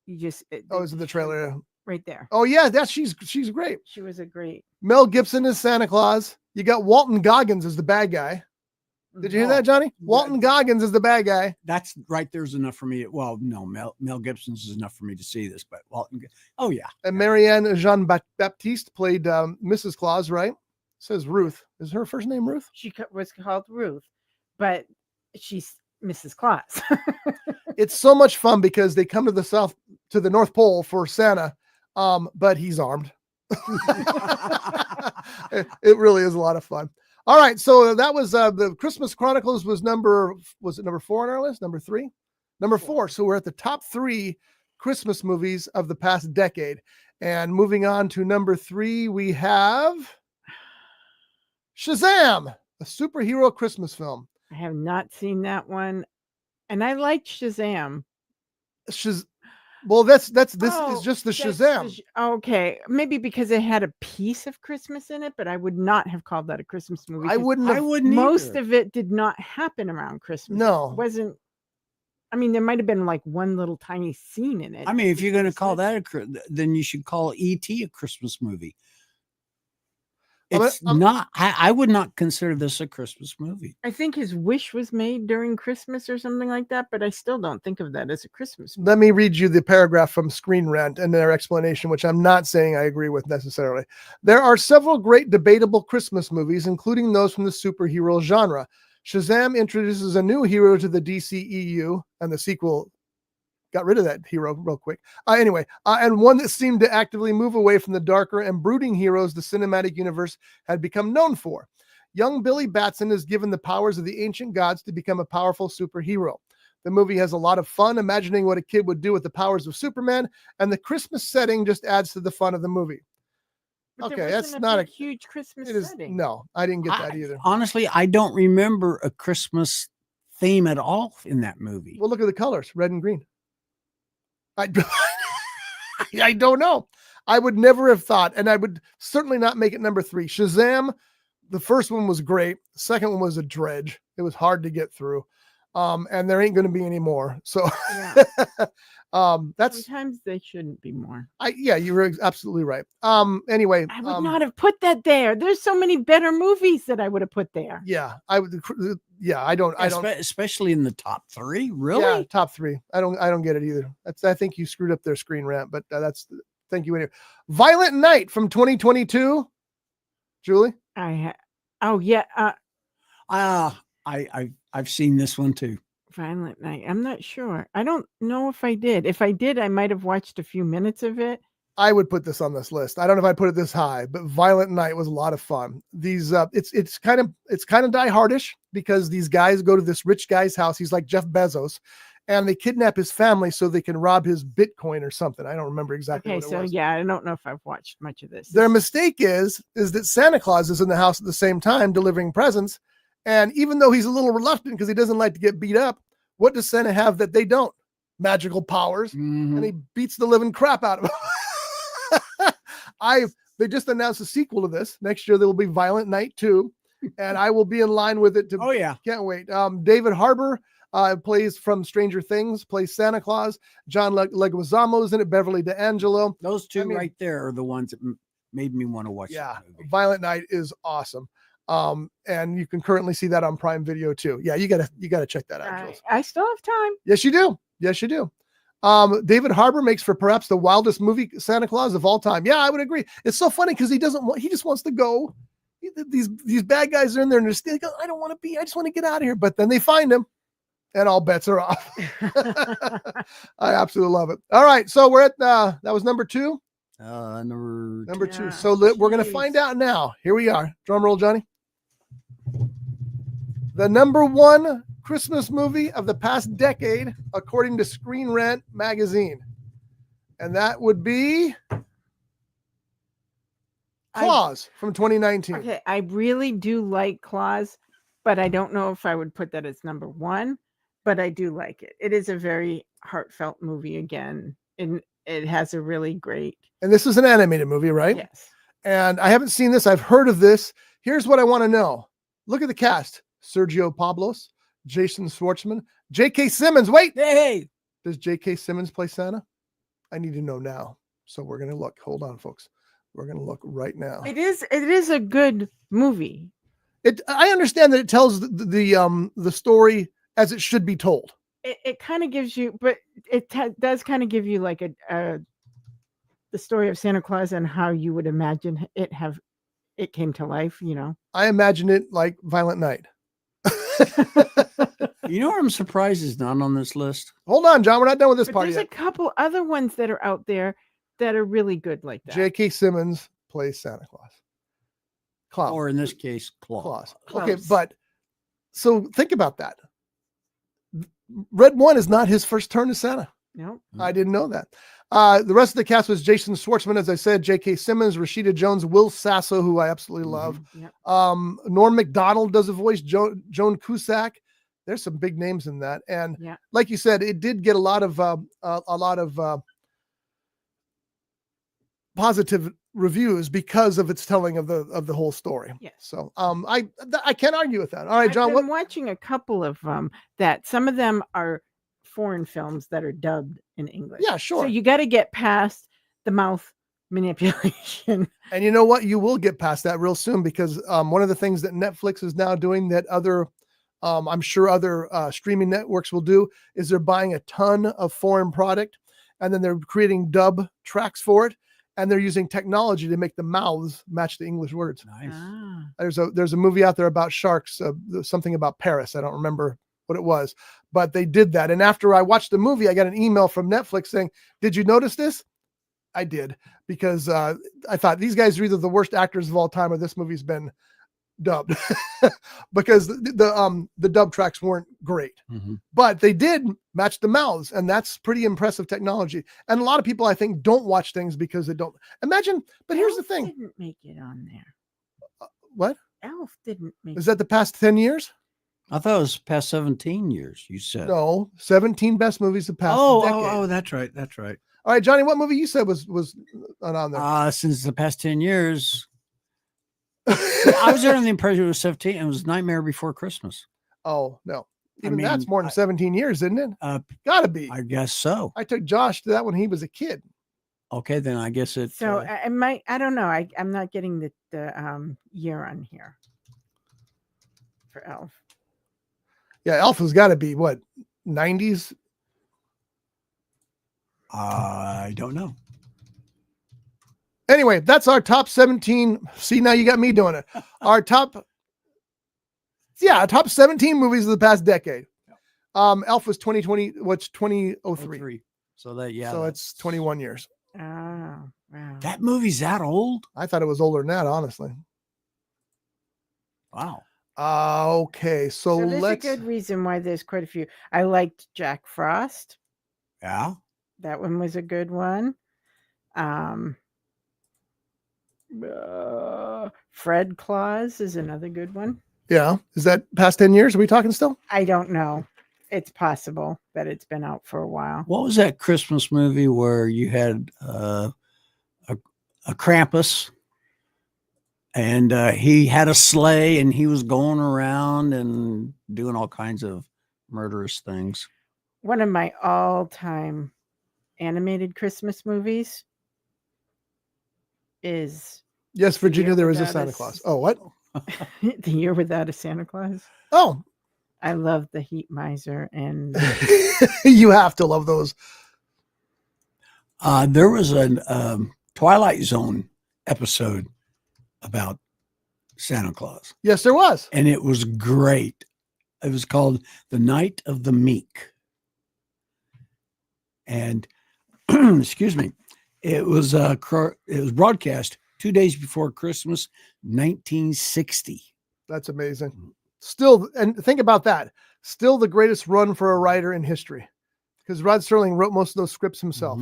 You just it's in the trailer. Right there. Oh yeah, she's great. She was a great. Mel Gibson is Santa Claus. You got Walton Goggins as the bad guy. Did you hear that, Johnny? Walton Goggins is the bad guy. That's right. There's enough for me. Well, no, Mel Gibson's is enough for me to see this, but Walton. Oh yeah. And Marianne Jean Baptiste played Mrs. Claus, right? It says Ruth. Is her first name Ruth? She was called Ruth, but she's Mrs. Claus. It's so much fun because they come to the North Pole for Santa, but he's armed. It really is a lot of fun. All right, so that was the Christmas Chronicles was number 4 on our list? Number 3? Number 4. So we're at the top 3 Christmas movies of the past decade. And moving on to number 3, we have Shazam, a superhero Christmas film. I have not seen that one, and I liked Shazam. Well, this is just the Shazam. Okay, maybe because it had a piece of Christmas in it, but I would not have called that a Christmas movie. I wouldn't. Most either. of it did not happen around Christmas. No, it wasn't. I mean, there might have been like one little tiny scene in it. I mean, if you're going to call that then you should call E.T. a Christmas movie. It's not. I would not consider this a Christmas movie. I think his wish was made during Christmas or something like that, but I still don't think of that as a Christmas movie. Let me read you the paragraph from Screen Rant and their explanation, which I'm not saying I agree with necessarily. There are several great debatable Christmas movies, including those from the superhero genre. Shazam introduces a new hero to the DCEU, and the sequel got rid of that hero real quick. And one that seemed to actively move away from the darker and brooding heroes the cinematic universe had become known for. Young Billy Batson is given the powers of the ancient gods to become a powerful superhero. The movie has a lot of fun imagining what a kid would do with the powers of Superman, and the Christmas setting just adds to the fun of the movie. But Okay, there that's wasn't not a big, huge Christmas It is setting. no, I didn't get that either. Honestly, I don't remember a Christmas theme at all in that movie. Well, look at the colors, red and green. I I don't know. I would never have thought, and I would certainly not make it number 3. Shazam, the first one was great. The second one was a dredge. It was hard to get through. And there ain't going to be any more. So Yeah. that's Sometimes they shouldn't be more. yeah, you were absolutely right. Anyway, I would not have put that there. There's so many better movies that I would have put there. yeah, I would yeah, I don't Especially in the top 3, really? yeah, top 3. I don't get it either. I think you screwed up their screen rant, but thank you anyway. Violent Night from 2022. Julie? Oh yeah, I've seen this one too. Violent Night. I'm not sure. I don't know if I did. If I did, I might have watched a few minutes of it. I would put this on this list. I don't know if I put it this high, but Violent Night was a lot of fun. These it's kind of Die Hardish because these guys go to this rich guy's house. He's like Jeff Bezos, and they kidnap his family so they can rob his Bitcoin or something. I don't remember exactly. Okay, what it so was. yeah, I don't know if I've watched much of this. Their mistake is that Santa Claus is in the house at the same time delivering presents, and even though he's a little reluctant because he doesn't like to get beat up, what does Santa have that they don't? Magical powers, and he beats the living crap out of him. They just announced a sequel to this. Next year there will be Violent Night 2, and I will be in line with it. Oh yeah, can't wait. David Harbour plays from Stranger Things, plays Santa Claus. John Leguizamo's in it. Beverly D'Angelo. those two right there are the ones that made me want to watch. Yeah, that movie. Violent Night is awesome. And you can currently see that on Prime Video too. Yeah, you gotta check that out, Jules. I still have time. Yes, you do. Yes, you do. David Harbour makes for perhaps the wildest movie Santa Claus of all time. Yeah, I would agree. It's so funny because he just wants to go. These bad guys are in there and they're still like, I don't want to be, I just want to get out of here. But then they find him and all bets are off. I absolutely love it. All right. So we're at, that was number 2. Number 2. So we're going to find out now. Here we are. Drum roll, Johnny. The number 1 Christmas movie of the past decade, according to Screen Rant magazine. And that would be Claus from 2019. Okay, I really do like Claus, but I don't know if I would put that as number 1, but I do like it. It is a very heartfelt movie again, and it has a really great. And this is an animated movie, right? Yes. And I haven't seen this. I've heard of this. Here's what I want to know. Look at the cast. Sergio Pablos, Jason Schwartzman, J.K. Simmons. Wait. Hey, Does J.K. Simmons play Santa? I need to know now. So we're going to look. Hold on, folks. We're going to look right now. It is a good movie. I understand that it tells the story as it should be told. It kind of gives you, but it does kind of give you like the story of Santa Claus and how you would imagine it came to life, you know. I imagine it like Violent Night. you know what I'm surprised is not on this list? Hold on, John. We're not done with this But part there's yet. a couple other ones that are out there that are really good like that. J.K. Simmons plays Santa Claus. Claus. Or in this case, Claus. Klaus. Okay, but so think about that. Red One is not his first turn as Santa. No. I didn't know that. The rest of the cast was Jason Schwartzman, as I said, J.K. Simmons, Rashida Jones, Will Sasso, who I absolutely love. Yep. Norm Macdonald does a voice, Joan Cusack. There's some big names in that. And Yeah. like you said, it did get a lot of positive reviews because of its telling of the whole story. Yes. So I can't argue with that. All right, John. I've been watching a couple of that some of them are foreign films that are dubbed in English. Yeah, sure. So you got to get past the mouth manipulation. And you know what? You will get past that real soon because one of the things that Netflix is now doing that other, I'm sure other streaming networks will do is they're buying a ton of foreign product and then they're creating dub tracks for it. And they're using technology to make the mouths match the English words. Nice. Ah. There's a movie out there about sharks, something about Paris. I don't remember what it was, but they did that. And after I watched the movie, I got an email from Netflix saying, "Did you notice this?" I did, because I thought these guys are either the worst actors of all time or this movie's been dubbed because the dub tracks weren't great, but they did match the mouths, and that's pretty impressive technology. And a lot of people, I think, don't watch things because they don't imagine. But here's the Elf thing: didn't make it on there. what Elf didn't make is that? The past 10 years? I thought it was past 17 years. You said No, 17 best movies of past. Oh, that's right. That's right. All right, Johnny, what movie you said was not on there? Since the past 10 years, I was under the impression it was 17. It was Nightmare Before Christmas. Oh no, even mean, that's more than 17 years, isn't it? Gotta be. I guess so. I took Josh to that when he was a kid. Okay, then I guess it. So I might. I don't know. I'm not getting the year on here for Elf. Yeah, Elf has got to be what, 90s? I don't know. Anyway, that's our top 17. See, now you got me doing it. Our top 17 movies of the past decade. Elf was 2020. What's 2003? So that So it's 21 years. Oh, wow. That movie's that old? I thought it was older than that, honestly. Wow. Okay, so there's let's. a good reason why there's quite a few. I liked Jack Frost. Yeah. That one was a good one. Fred Claus is another good one. Yeah, is that past 10 years? Are we talking still? I don't know. It's possible that it's been out for a while. What was that Christmas movie where you had a Krampus and he had a sleigh and he was going around and doing all kinds of murderous things? One of my all-time animated Christmas movies is Yes, Virginia, there is a Without Santa a Claus. Oh, what? The Year Without a Santa Claus. Oh, I love The Heat Miser and you have to love those. There was a Twilight Zone episode about Santa Claus. Yes, there was. And it was great. It was called The Night of the Meek. And excuse me, it was broadcast 2 days before Christmas, 1960. That's amazing. Still, and think about that. Still the greatest run for a writer in history, because Rod Serling wrote most of those scripts himself.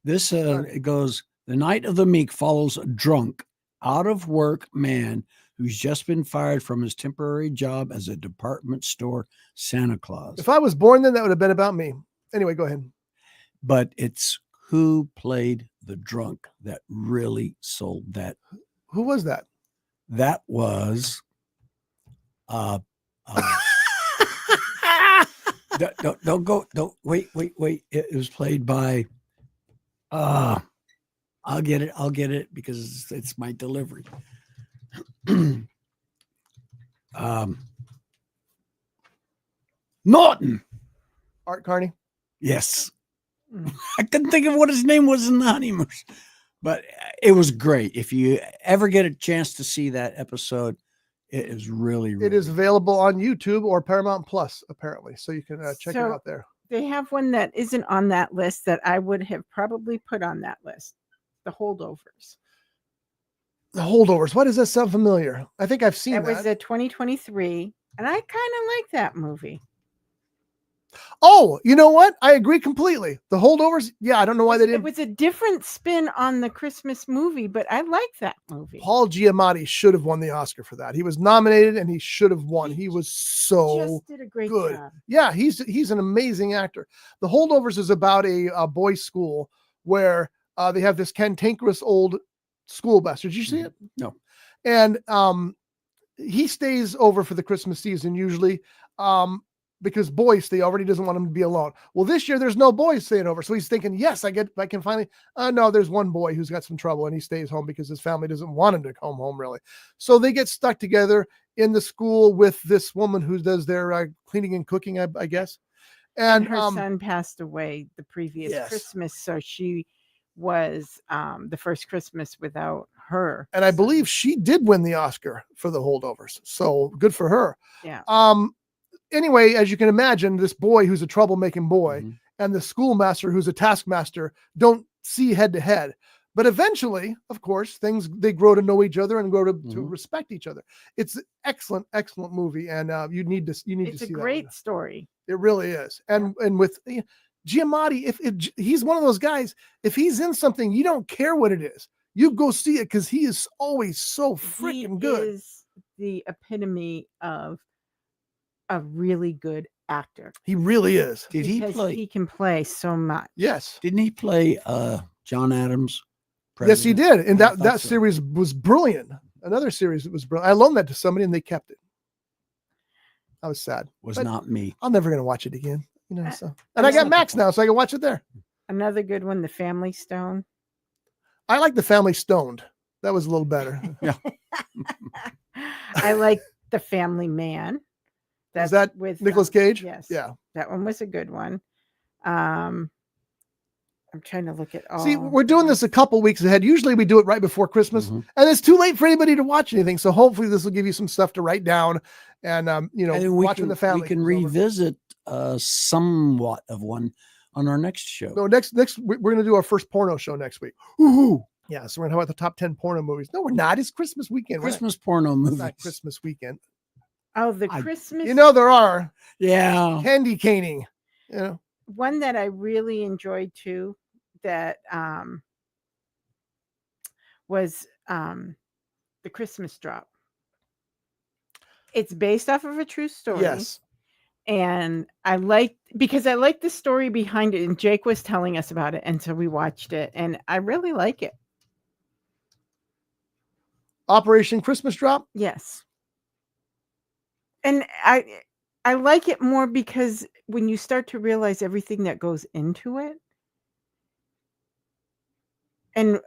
This it goes. The Night of the Meek follows a drunk, out of work man who's just been fired from his temporary job as a department store Santa Claus. If I was born then, that would have been about me. Anyway, go ahead. But it's who played the drunk that really sold that. Who was that? That was don't go, don't wait. It was played by I'll get it because it's my delivery. Norton. Art Carney. Yes. I couldn't think of what his name was in the Honeymooners, but it was great. If you ever get a chance to see that episode, it is really It is available on YouTube or Paramount Plus, apparently. So you can check it out there. They have one that isn't on that list that I would have probably put on that list. The Holdovers. The Holdovers. Why does that sound familiar? I think I've seen that. It was a 2023, and I kind of like that movie. Oh, you know what? I agree completely. The Holdovers. Yeah, I don't know why they didn't. It was a different spin on the Christmas movie, but I like that movie. Paul Giamatti should have won the Oscar for that. He was nominated and he should have won. He was so Just did a great good. job. Yeah, he's an amazing actor. The Holdovers is about a boys' school where they have this cantankerous old school bus. Did you see it? No. And he stays over for the Christmas season usually. Because boys stay over, and he doesn't want him to be alone. Well, this year there's no boys staying over, so he's thinking, yes, I can finally. No, there's one boy who's got some trouble, and he stays home because his family doesn't want him to come home, really. So they get stuck together in the school with this woman who does their cleaning and cooking, I guess. And her son passed away the previous Christmas, so she was the first Christmas without her. And I believe she did win the Oscar for The Holdovers, so good for her. Yeah. Anyway, as you can imagine, this boy who's a troublemaking boy and the schoolmaster who's a taskmaster don't see head to head. But eventually, of course, they grow to know each other and grow to Mhm. respect each other. It's an excellent, excellent movie, and you need to It's see a that one. great story. It really is. And with Giamatti, if he's one of those guys, if he's in something, you don't care what it is. You go see it because he is always so freaking good. He is the epitome of a really good actor. He really is. Did he Because play? he can play so much. Yes. Didn't he play John Adams? Yes, he president? did. And I that thought so. series was brilliant. Another series that was brilliant. I loaned that to somebody and they kept it. I was sad. Was But not me. I'm never going to watch it again. You know, so. And I That's got not Max now, so I can watch it there. Another good one, The Family Stone. I like The Family Stoned. That was a little better. I like The Family Man. Is that with Nicolas Cage? Yes. Yeah. That one was a good one. I'm trying to look at all. See, we're doing this a couple weeks ahead. Usually we do it right before Christmas, Mhm. and it's too late for anybody to watch anything. So hopefully this will give you some stuff to write down and you know, And we watching can, the family. we can comes over. revisit somewhat of one on our next show. No, next we're going to do our first porno show next week. Woohoo! Yeah, so we're going to talk about the top 10 porno movies. No, we're not. It's Christmas weekend. We're not- Christmas porno it's movies. not Christmas weekend. Oh, the I- Christmas. You know there are Yeah. candy caning. You know, One that I really enjoyed too, that was the Christmas Drop. It's based off of a true story. yes. And I like the story behind it. And Jake was telling us about it. And so we watched it. And I really like it. Operation Christmas Drop. Yes. And I like it more because when you start to realize everything that goes into it and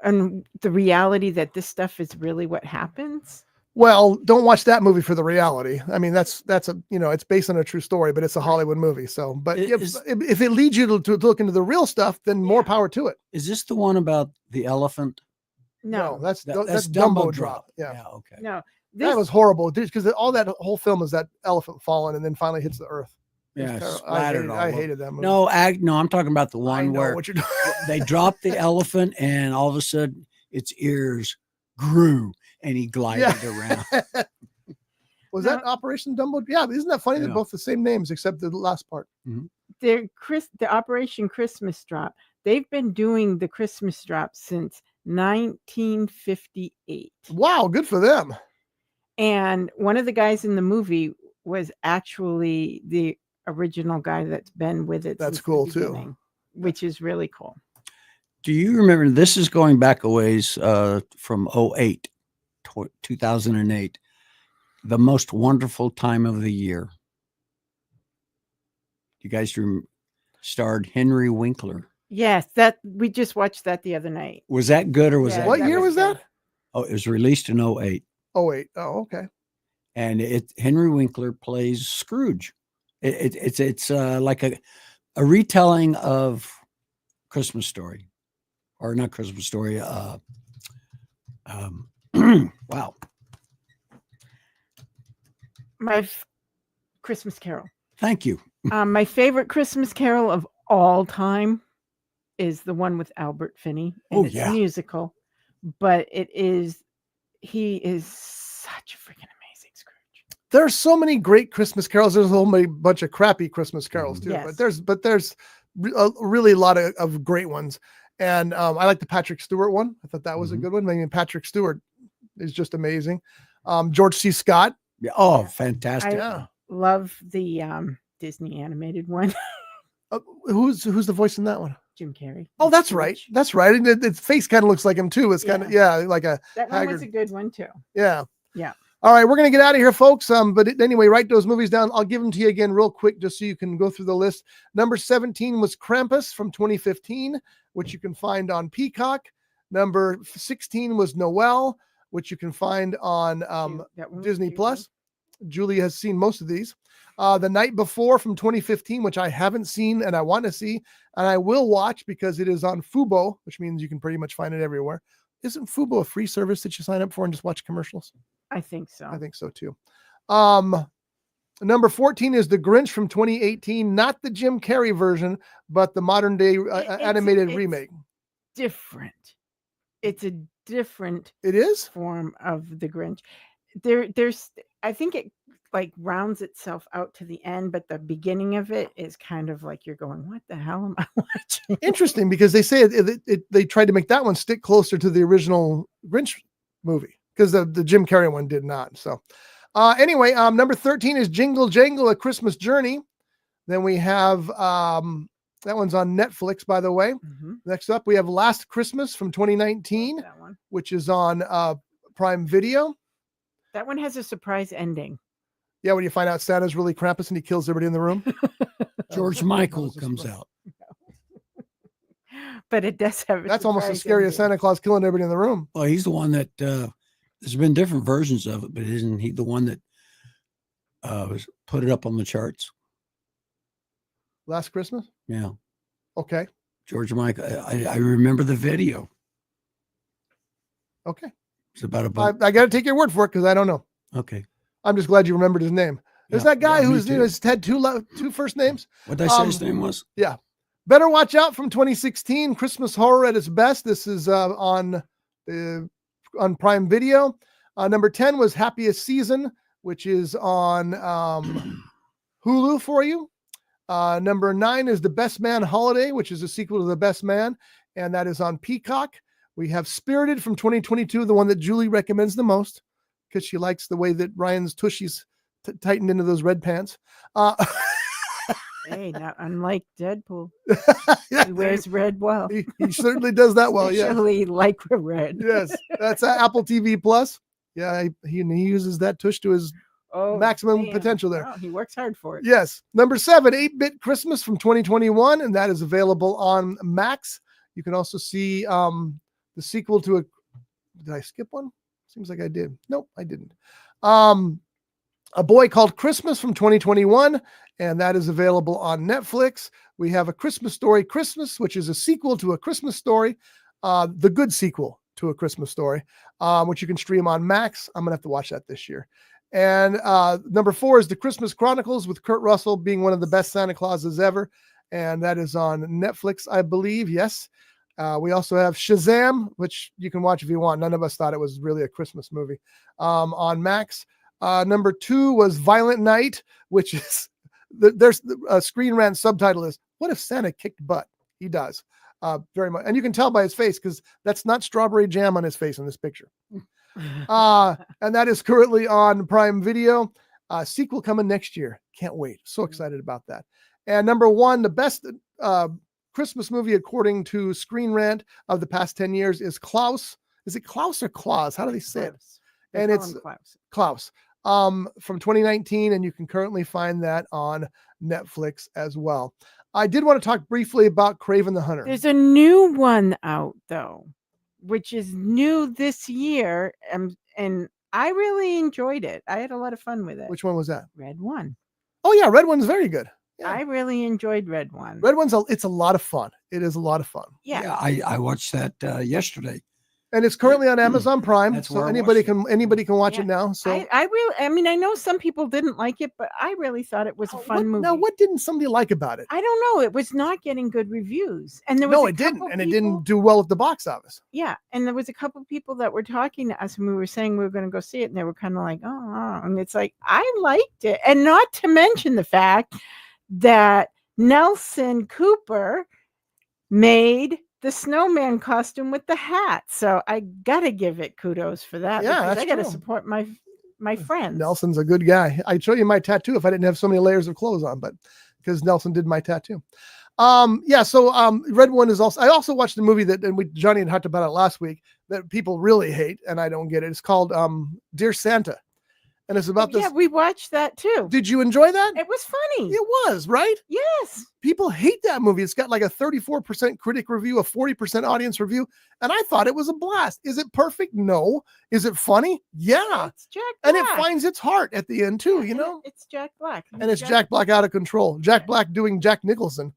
the reality that this stuff is really what happens. Well, don't watch that movie for the reality. I mean, that's a, you know, it's based on a true story, but it's a Hollywood movie. So, but if it leads you to look into the real stuff, then more power to it. Is this the one about the elephant? No, that's That's Dumbo Drop. Yeah. Yeah. Okay. no. That was horrible because all that whole film is that elephant falling and then finally hits the earth. It was Yeah. terrible. Splattered all I over. hated that movie. No, I'm talking about the I one know where what you're doing. they dropped the elephant and all of a sudden its ears grew and he glided around. Was that Operation Dumbo? Yeah, isn't that funny? They're Yeah. both the same names except the last part. The Operation Christmas Drop. They've been doing the Christmas Drop since 1958. Wow, good for them. And one of the guys in the movie was actually the original guy that's been with it. That's since the cool, too. beginning, which is really cool. Do you remember, this is going back a ways from 08, 2008, the most wonderful time of the year. You guys starred Henry Winkler. Yes, that we just watched that the other night. Was that good or was Yeah, that? What that year was good. that? Oh, it was released in 08. Oh, wait. Oh, okay. And Henry Winkler plays Scrooge. It's like a retelling of Christmas Story, or not Christmas Story. Wow. My Christmas Carol. Thank you. My favorite Christmas Carol of all time is the one with Albert Finney. And Oh, it's yeah. a musical, but he is such a freaking amazing Scrooge. There's so many great Christmas carols. There's a whole bunch of crappy Christmas carols too, Yes. but there's really a lot of great ones. And I like the Patrick Stewart one. I thought that was a good one. I mean, Patrick Stewart is just amazing. George C. Scott. Yeah. Oh, fantastic. Yeah. Love the Disney animated one. Who's the voice in that one? Jim Carrey. Oh, that's right. Scrooge. That's right. And its face kind of looks like him too. It's kind of like a That one was haggard. a good one too. Yeah. Yeah. All right, we're gonna get out of here, folks. But anyway, write those movies down. I'll give them to you again real quick, just so you can go through the list. Number 17 was Krampus from 2015, which you can find on Peacock. Number 16 was Noel, which you can find on That one was Disney cute. Plus. Julie has seen most of these. The Night Before from 2015, which I haven't seen and I want to see, and I will watch because it is on Fubo, which means you can pretty much find it everywhere. Isn't Fubo a free service that you sign up for and just watch commercials? I think so. I think so too. Number 14 is The Grinch from 2018, not the Jim Carrey version, but the modern day animated it's remake. Different. it's a different It is? form of the Grinch. There's I think it like rounds itself out to the end, but the beginning of it is kind of like you're going, what the hell am I watching? Interesting, because they say they tried to make that one stick closer to the original Grinch movie, because the Jim Carrey one did not. So anyway, number 13 is Jingle Jangle: A Christmas Journey. Then we have that one's on Netflix, by the way. Next up, we have Last Christmas from 2019, That one. which is on Prime Video. That one has a surprise ending. Yeah, when you find out Santa's really Krampus and he kills everybody in the room. George Michael comes out. But it does have a That's almost as surprise scary as ending. Santa Claus killing everybody in the room. Well, he's the one that there's been different versions of it, but isn't he the one that put it up on the charts? Last Christmas? Yeah, Okay. George Michael. I remember the video. Okay. It's about a boat. I got to take your word for it because I don't know. Okay. I'm just glad you remembered his name. There's Yeah, that guy yeah, me whose name too. is Ted two first names. What did I say his name was? Yeah. Better Watch Out from 2016. Christmas horror at its best. This is on Prime Video. Number 10 was Happiest Season, which is on Hulu for you. Number 9 is The Best Man Holiday, which is a sequel to The Best Man, and that is on Peacock. We have Spirited from 2022, the one that Julie recommends the most because she likes the way that Ryan's tushies tightened into those red pants. Hey, now unlike Deadpool, Yeah, he wears red well. he certainly does that well. Yeah. Especially lycra red. Yes. That's Apple TV Plus. Yeah. He uses that tush to his maximum damn. potential there. Wow, he works hard for it. Yes. Number 7, 8-Bit Christmas from 2021, and that is available on Max. You can also see the sequel to did I skip one? Seems like I did. Nope, I didn't. A Boy Called Christmas from 2021, and that is available on Netflix. We have A Christmas Story Christmas, which is a sequel to A Christmas Story, the good sequel to A Christmas Story, which you can stream on Max. I'm going to have to watch that this year. And number 4 is The Christmas Chronicles with Kurt Russell being one of the best Santa Clauses ever. And that is on Netflix, I believe. Yes. We also have Shazam, which you can watch if you want. None of us thought it was really a Christmas movie, on Max. Number 2 was Violent Night, which is there's a Screen Rant subtitle is "What if Santa kicked butt?" He does very much, and you can tell by his face because that's not strawberry jam on his face in this picture. And that is currently on Prime Video. Sequel coming next year. Can't wait. So excited about that. And number 1, the best Christmas movie according to Screen Rant of the past 10 years is Klaus. Is it Klaus or Claus? How do they say it? They And call it's him Klaus. Klaus from 2019, and you can currently find that on Netflix as well. I did want to talk briefly about Kraven the Hunter. There's a new one out though, which is new this year, and I really enjoyed it. I had a lot of fun with it. Which one was that? Red One. Oh yeah, Red One's very good. Yeah. I really enjoyed Red One. Red One's it's a lot of fun. It is a lot of fun. Yeah. I watched that yesterday. And it's currently on Amazon Prime, That's so where I anybody watched can watch Yeah. it now. So I mean, I know some people didn't like it, but I really thought it was a fun movie. Now, what didn't somebody like about it? I don't know. It was not getting good reviews, and there was No, a it didn't, couple and it people- didn't do well at the box office. Yeah, and there was a couple people that were talking to us, and we were saying we were going to go see it, and they were kind of like, "Oh," and it's like I liked it, and not to mention the fact that Nelson Cooper made the snowman costume with the hat. So I gotta give it kudos for that. Yeah, because that's I gotta true. support my friends. Nelson's a good guy. I'd show you my tattoo if I didn't have so many layers of clothes on, but because Nelson did my tattoo. So Red One is also, I also watched the movie that, and Johnny had talked about it last week, that people really hate, and I don't get it. It's called Dear Santa. And it's about this. Yeah, we watched that too. Did you enjoy that? It was funny. It was, right? Yes. People hate that movie. It's got like a 34% critic review, a 40% audience review. And I thought it was a blast. Is it perfect? No. Is it funny? Yeah. It's Jack And Black. it finds its heart at the end too, you And know? it's Jack Black. And it's Jack Black out of control. Jack Black doing Jack Nicholson.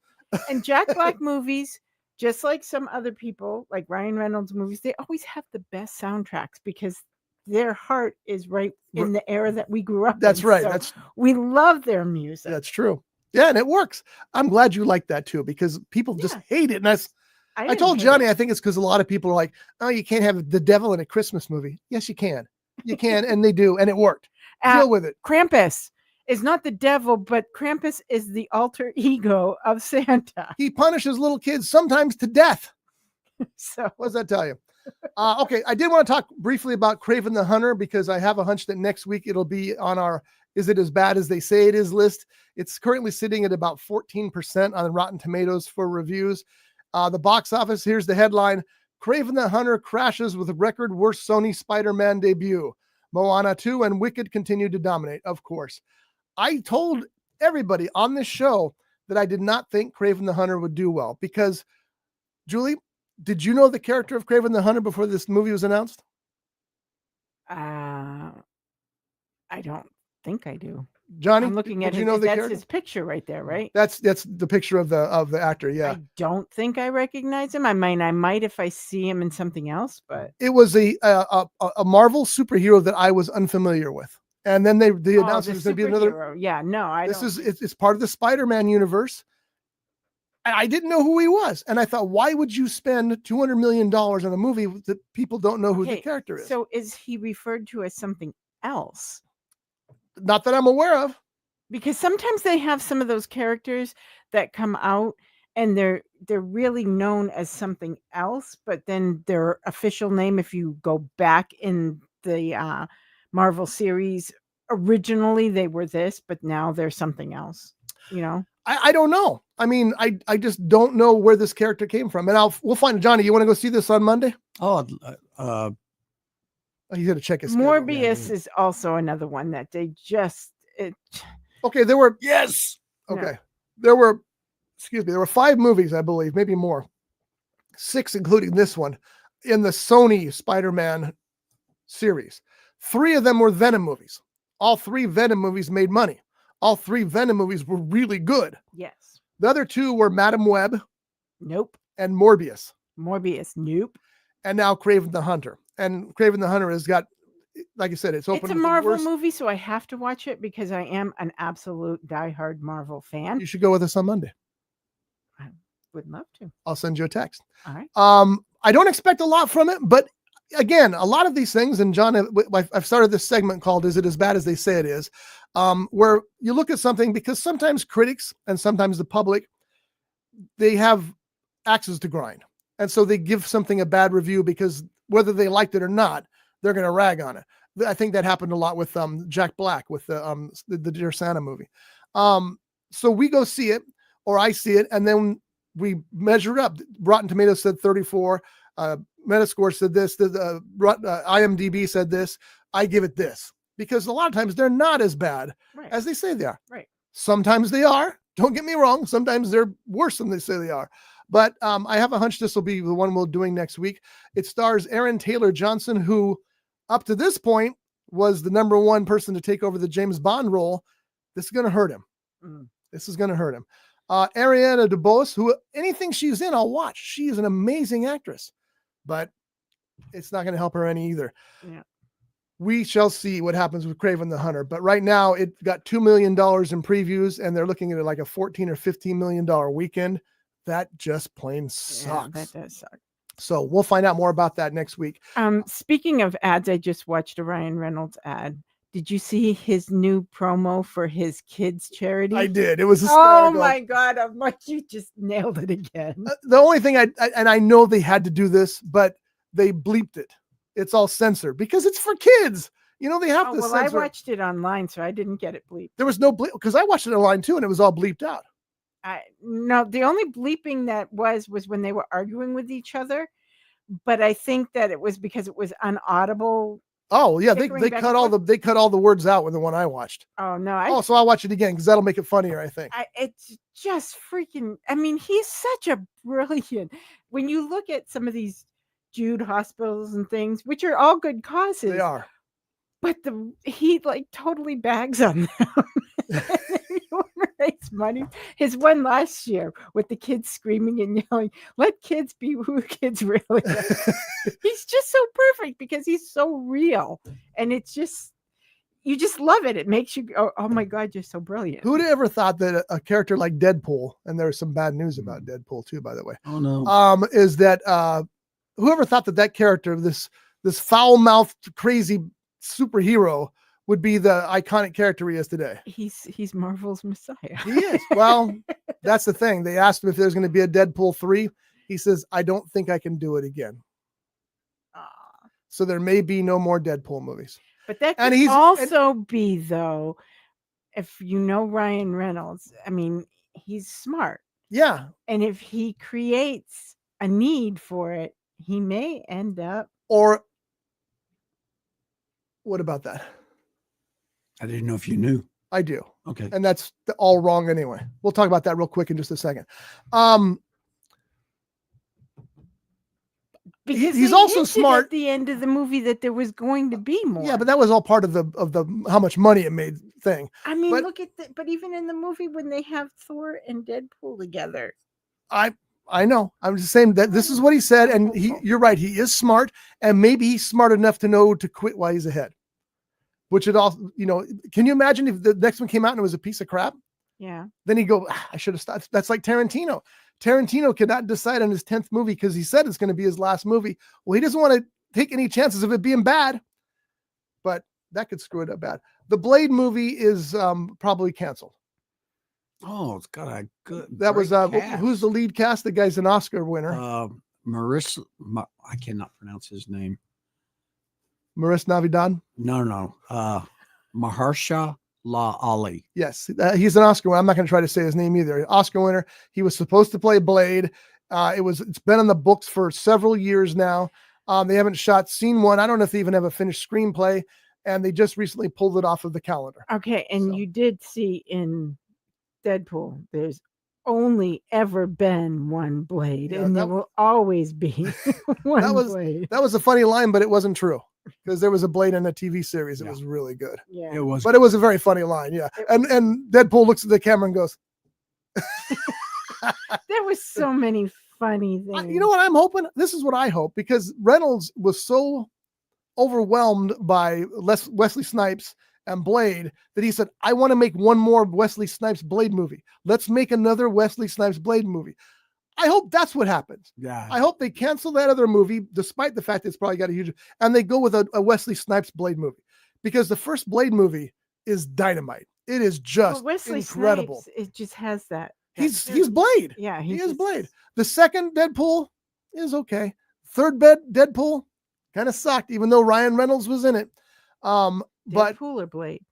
And Jack Black movies, just like some other people, like Ryan Reynolds movies, they always have the best soundtracks because their heart is right in the era that we grew up That's in. right. So we love their music. That's true. Yeah, and it works. I'm glad you like that too, because people just hate it. And I didn't told hate Johnny, it. I think it's because a lot of people are like, oh, you can't have the devil in a Christmas movie. Yes, you can. You can, and they do, and it worked. Deal with it. Krampus is not the devil, but Krampus is the alter ego of Santa. He punishes little kids sometimes to death. So What does that tell you? Okay, I did want to talk briefly about Kraven the Hunter because I have a hunch that next week it'll be on our Is It As Bad As They Say It Is list. It's currently sitting at about 14% on Rotten Tomatoes for reviews. The box office, here's the headline. Kraven the Hunter crashes with record worst Sony Spider-Man debut. Moana 2 and Wicked continue to dominate, of course. I told everybody on this show that I did not think Kraven the Hunter would do well because, Julie, did you know the character of Kraven the Hunter before this movie was announced? I don't think I do. Johnny, I'm looking did at you his, know the that's character? his picture right there, right? That's the picture of the actor. Yeah, I don't think I recognize him. I might if I see him in something else, but it was a Marvel superhero that I was unfamiliar with, and then they announced the it was going to be another. superhero. Yeah, no, I This don't. it's part of the Spider-Man universe. And I didn't know who he was, and I thought, why would you spend $200 million on a movie that people don't know who the Okay, character is? So is he referred to as something else? Not that I'm aware of. Because sometimes they have some of those characters that come out and they're really known as something else, but then their official name, if you go back in the Marvel series, originally they were this, but now they're something else. You know, I don't know. I mean, I just don't know where this character came from, and we'll find Johnny. You want to go see this on Monday? Oh, You got to check his schedule. Morbius is also another one that they just Okay, there were yes. okay. There were 5 movies, I believe, maybe more. 6 including this one in the Sony Spider-Man series. 3 of them were Venom movies. All 3 Venom movies made money. All 3 Venom movies were really good. yes. The other 2 were Madam Web Nope. and Morbius, Morbius. Nope. and now Kraven the Hunter. And Kraven the Hunter has got, like I said, it's open. It's a Marvel movie, so I have to watch it because I am an absolute diehard Marvel fan. You should go with us on Monday. I would love to. I'll send you a text. All right. I don't expect a lot from it, but again, a lot of these things, and John, I've started this segment called Is It As Bad As They Say It Is, where you look at something because sometimes critics and sometimes the public, they have axes to grind. And so they give something a bad review because whether they liked it or not, they're going to rag on it. I think that happened a lot with Jack Black with the Dear Santa movie. So we go see it, or I see it, and then we measure it up. Rotten Tomatoes said 34. Metascore said this. The IMDb said this. I give it this because a lot of times they're not as bad as they say they are. Right. Sometimes they are. Don't get me wrong. Sometimes they're worse than they say they are. But I have a hunch this will be the one we're doing next week. It stars Aaron Taylor Johnson, who up to this point was the number 1 person to take over the James Bond role. This is going to hurt him. This is going to hurt him. Ariana DeBose, who anything she's in, I'll watch. She is an amazing actress, but it's not going to help her any either. Yeah. We shall see what happens with Kraven the Hunter. But right now it got $2 million in previews, and they're looking at it like a $14 or $15 million weekend. That just plain sucks. Yeah, that does suck. So we'll find out more about that next week. Speaking of ads, I just watched a Ryan Reynolds ad. Did you see his new promo for his kids charity? I did. It was hysterical. Oh my God. I'm like, you just nailed it again. The only thing I know they had to do this, but they bleeped it. It's all censored because it's for kids. You know, they have to well, censor. I watched it online, so I didn't get it bleeped. There was no bleep because I watched it online too, and it was all bleeped out. No, the only bleeping that was when they were arguing with each other, but I think that it was because it was unaudible. Oh yeah, they cut all the words out with the one I watched. Oh no! So I'll watch it again because that'll make it funnier, I think. It's just freaking. I mean, he's such a brilliant. When you look at some of these Jude hospitals and things, which are all good causes, They are. But he like totally bags on them. Raise money. His one last year with the kids screaming and yelling, "Let kids be who kids really are." He's just so perfect because he's so real, and it's just you just love it. It makes you go, oh my God, you're so brilliant. Who'd ever thought that a character like Deadpool, and there's some bad news about Deadpool too, by the way. Oh no. Is that whoever thought that character, this foul-mouthed, crazy superhero, would be the iconic character he is today? He's Marvel's Messiah. He is. Well, that's the thing. They asked him if there's going to be a Deadpool 3. He says, I don't think I can do it again. So there may be no more Deadpool movies. But that could also be, though, if you know Ryan Reynolds, I mean, he's smart. Yeah. And if he creates a need for it, he may end up. Or what about that? I didn't know if you knew. I do. Okay. And that's all wrong anyway. We'll talk about that real quick in just a second. Because he's also smart at the end of the movie that there was going to be more. Yeah, but that was all part of the how much money it made thing. I mean, look at but even in the movie when they have Thor and Deadpool together. I know. I'm just saying that this is what he said, and you're right. He is smart, and maybe he's smart enough to know to quit while he's ahead. Which it all, can you imagine if the next one came out and it was a piece of crap? Yeah. Then he'd go, I should have stopped. That's like Tarantino. Tarantino cannot decide on his 10th movie because he said it's going to be his last movie. Well, he doesn't want to take any chances of it being bad, but that could screw it up bad. The Blade movie is probably canceled. Oh, it's got a good. That was who's the lead cast? The guy's an Oscar winner. I cannot pronounce his name. Maurice Navidad? No. Mahershala Ali. Yes, he's an Oscar winner. I'm not going to try to say his name either. Oscar winner. He was supposed to play Blade. It's been on the books for several years now. They haven't shot scene one. I don't know if they even have a finished screenplay, and they just recently pulled it off of the calendar. Okay, and you did see in Deadpool, there's only ever been one Blade, and there will always be one Blade. That was a funny line, but it wasn't true. Because there was a Blade in a TV series. It was really good. Yeah, it was. But it was a very funny line. Yeah. And Deadpool looks at the camera and goes, there was so many funny things. You know what I'm hoping? This is what I hope, because Reynolds was so overwhelmed by Wesley Snipes and Blade that he said, I want to make one more Wesley Snipes Blade movie. Let's make another Wesley Snipes Blade movie. I hope that's what happens. Yeah. I hope they cancel that other movie, despite the fact it's probably got a huge, and they go with a Wesley Snipes Blade movie, because the first Blade movie is dynamite. It is just incredible. Snipes, it just has that. He's Blade. Yeah, he is Blade. The second Deadpool is okay. Third Deadpool kind of sucked, even though Ryan Reynolds was in it. Deadpool or Blade?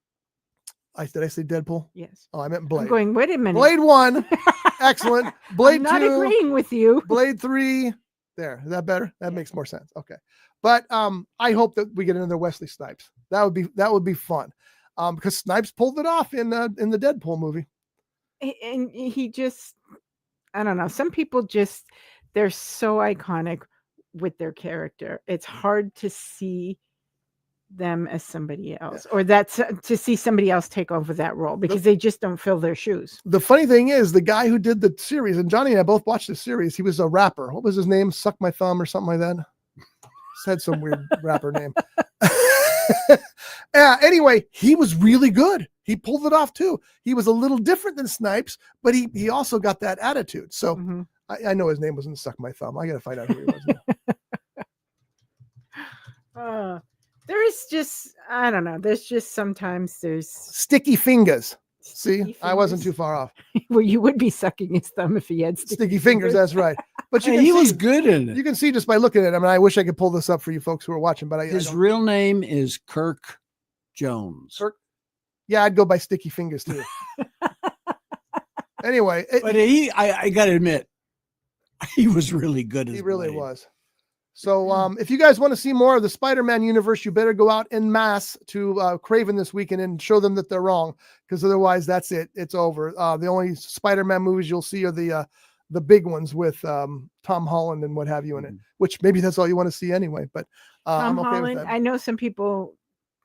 Did I say Deadpool? Yes. Oh, I meant Blade. I'm going, wait a minute. Blade 1. Excellent. Blade I'm not 2. agreeing with you. Blade 3. There. Is that better? That makes more sense. Okay. But I hope that we get another Wesley Snipes. That would be fun. Because Snipes pulled it off in the Deadpool movie. And he just, I don't know. Some people just, they're so iconic with their character. It's hard to see them as somebody else, or that's to see somebody else take over that role, because they just don't fill their shoes. The funny thing is, the guy who did the series, and Johnny and I both watched the series, he was a rapper. What was his name? Suck My Thumb or something like that. Said some weird rapper name. Anyway, he was really good. He pulled it off too. He was a little different than Snipes, but he also got that attitude. So I know his name wasn't Suck My Thumb. I got to find out who he was. There is just, I don't know. There's just sometimes there's Sticky Fingers. See, I wasn't too far off. Well, you would be sucking his thumb if he had sticky fingers. That's right. But he was good in it. You can see just by looking at him. And I wish I could pull this up for you folks who are watching, but his real name is Kirk Jones. Kirk? Yeah, I'd go by Sticky Fingers too. Anyway, but I got to admit, he was really good. He really was. So if you guys want to see more of the Spider-Man universe, you better go out en masse to Kraven this weekend and show them that they're wrong, because otherwise that's it. It's over. The only Spider-Man movies you'll see are the big ones with Tom Holland and what have you in it, which maybe that's all you want to see anyway. But Tom I'm okay Holland, with that. I know some people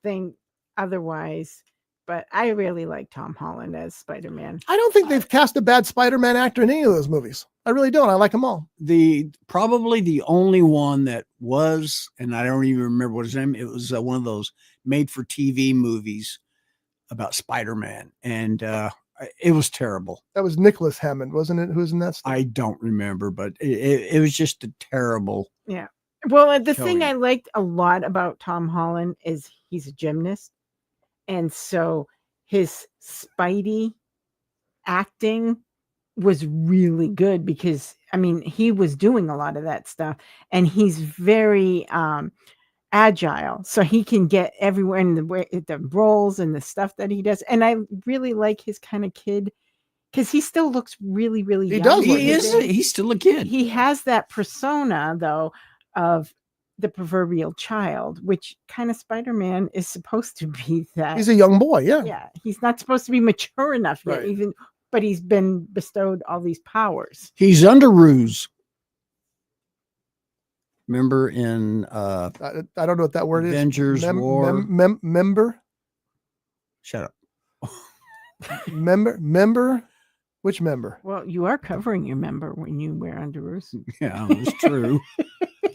think otherwise, but I really like Tom Holland as Spider-Man. I don't think they've cast a bad Spider-Man actor in any of those movies. I really don't. I like them all. Probably the only one that was, and I don't even remember what his name. It was one of those made for TV movies about Spider-Man, and it was terrible. That was Nicholas Hammond, wasn't it? Who's in that stuff? I don't remember, but it was just a terrible. Yeah. Well, the thing Showing. I liked a lot about Tom Holland is he's a gymnast. And so his Spidey acting was really good because, I mean, he was doing a lot of that stuff and he's very agile. So he can get everywhere in the roles and the stuff that he does. And I really like his kind of kid because he still looks really, really He young. does look He's still a kid. He has that persona, though, of the proverbial child, which kind of Spider-Man is supposed to be that. He's a young boy, yeah. Yeah, he's not supposed to be mature enough yet, Right. but he's been bestowed all these powers. He's under ruse. Remember in I don't know what that word Avengers is. War. Member? Shut up. Member? Which member? Well, you are covering your member when you wear underoos. Yeah, it's true.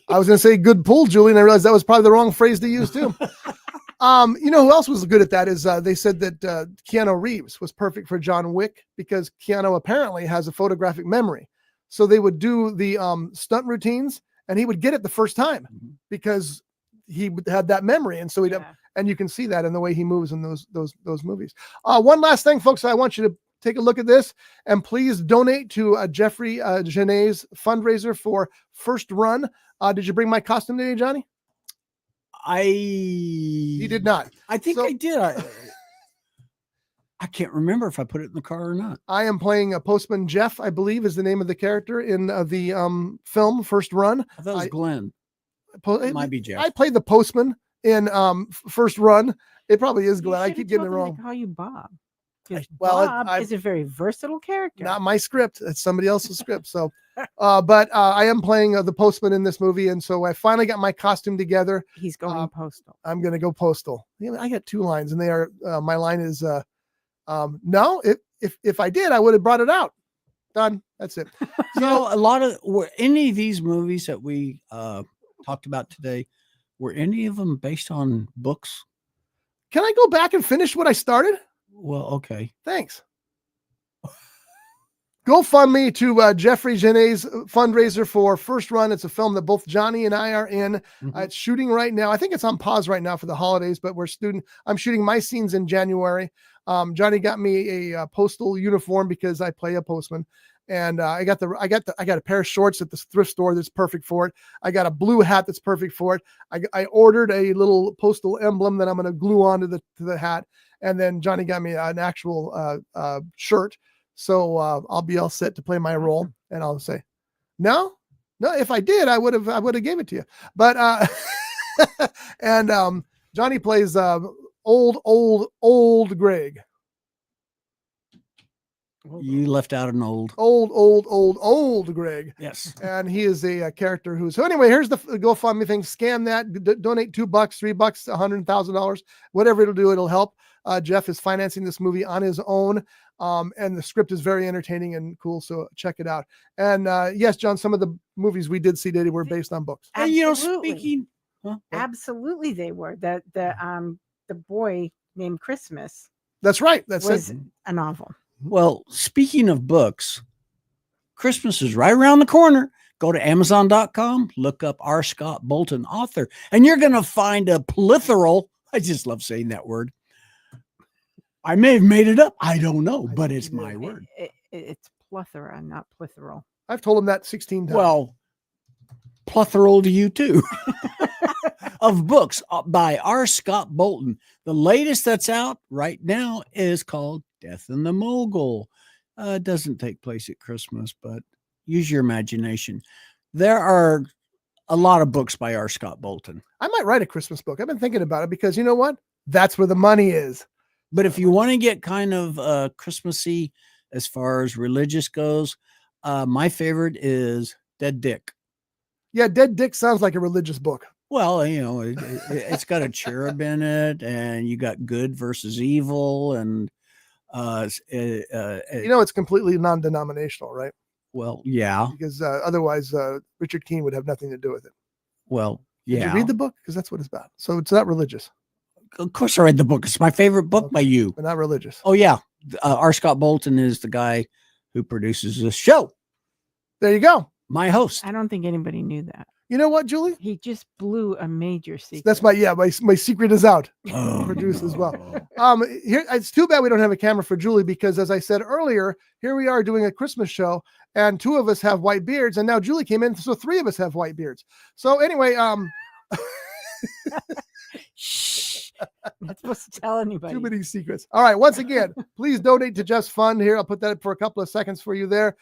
I was going to say good pull, Julie, and I realized that was probably the wrong phrase to use too. You know who else was good at that is they said that Keanu Reeves was perfect for John Wick because Keanu apparently has a photographic memory. So they would do the stunt routines and he would get it the first time because he had that memory. And so and you can see that in the way he moves in those movies. One last thing, folks, I want you to take a look at this and please donate to Jeffrey Genet's fundraiser for First Run. Did you bring my costume today, Johnny? He did not. I think I did. I can't remember if I put it in the car or not. I am playing a Postman Jeff, I believe is the name of the character in the film First Run. I thought it was Glenn. It might be Jeff. I played the postman in First Run. It probably is Glenn. I keep getting it wrong. They call you Bob. Well, Bob is a very versatile character. Not my script. It's somebody else's script. So, but I am playing the postman in this movie. And so I finally got my costume together. He's going postal. I'm going to go postal. I got 2 lines and they are, my line is, no, if I did, I would have brought it out. Done. That's it. So a lot of, were any of these movies that we talked about today, were any of them based on books? Can I go back and finish what I started? Well, okay. Thanks. GoFundMe to Jeffrey Genet's fundraiser for First Run. It's a film that both Johnny and I are in. It's shooting right now. I think it's on pause right now for the holidays, but I'm shooting my scenes in January. Johnny got me a postal uniform because I play a postman. And I got a pair of shorts at the thrift store that's perfect for it. I got a blue hat that's perfect for it. I ordered a little postal emblem that I'm going to glue onto the hat. And then Johnny got me an actual shirt. So I'll be all set to play my role. And I'll say, no, if I did, I would have gave it to you. But and Johnny plays old Greg. You left out an old Greg. Yes. And he is a character so anyway, here's the GoFundMe thing. Scan that, donate $2, $3, $100,000, whatever it'll do, it'll help. Jeff is financing this movie on his own. And the script is very entertaining and cool. So check it out. And yes, John, some of the movies we did see today were based on books. And you know, speaking, absolutely they were. The boy named Christmas. That's right. Was a novel. Well, speaking of books, Christmas is right around the corner. Go to Amazon.com, look up R. Scott Bolton, author, and you're going to find a plethora. I just love saying that word. I may have made it up. I don't know, but it's my word. It's plethora, not plethora. I've told him that 16 times. Well, plethora to you too. Of books by R. Scott Bolton. The latest that's out right now is called Death in the Mogul. It doesn't take place at Christmas, but use your imagination. There are a lot of books by R. Scott Bolton. I might write a Christmas book. I've been thinking about it because you know what? That's where the money is. But if you want to get kind of Christmassy as far as religious goes, my favorite is Dead Dick. Yeah, Dead Dick sounds like a religious book. Well, you know, it's got a cherub in it, and you got good versus evil, and you know, it's completely non-denominational, right? Well, yeah, because otherwise Richard Keene would have nothing to do with it. Well, yeah. Did you read the book? Because that's what it's about. So it's not religious. Of course, I read the book. It's my favorite book by you. But not religious. Oh yeah, R. Scott Bolton is the guy who produces this show. There you go. My host. I don't think anybody knew that. You know what, Julie? He just blew a major secret. That's my secret is out. Oh, Produced as well. Here it's too bad we don't have a camera for Julie because, as I said earlier, here we are doing a Christmas show, and 2 of us have white beards, and now Julie came in, so 3 of us have white beards. So anyway, Shh. Not supposed to tell anybody. too many secrets. All right. Once again, please donate to Just Fund here. I'll put that up for a couple of seconds for you there.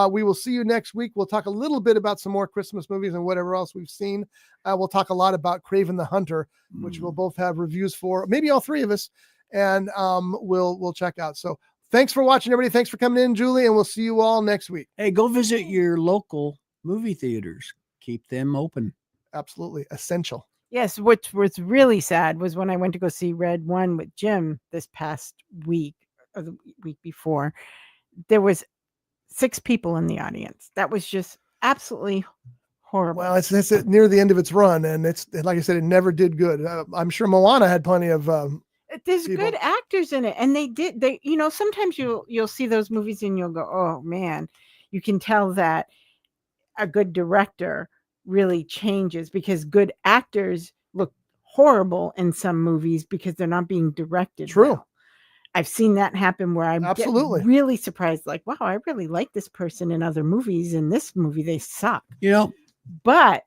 We will see you next week. We'll talk a little bit about some more Christmas movies and whatever else we've seen. We'll talk a lot about Kraven the Hunter, which we'll both have reviews for, maybe all 3 of us, and we'll check out. So thanks for watching, everybody. Thanks for coming in, Julie, and we'll see you all next week. Hey, go visit your local movie theaters. Keep them open. Absolutely essential. Yes, what was really sad was when I went to go see Red One with Jim this past week or the week before. There was 6 people in the audience. That was just absolutely horrible. Well, it's near the end of its run, and it's like I said, it never did good. I'm sure Moana had plenty of. There's people. good actors in it, and they sometimes you'll see those movies and you'll go, oh man, you can tell that a good director really changes because good actors look horrible in some movies because they're not being directed. True. Well. I've seen that happen where I'm Absolutely. really surprised, like, wow, I really like this person in other movies. In this movie, they suck. But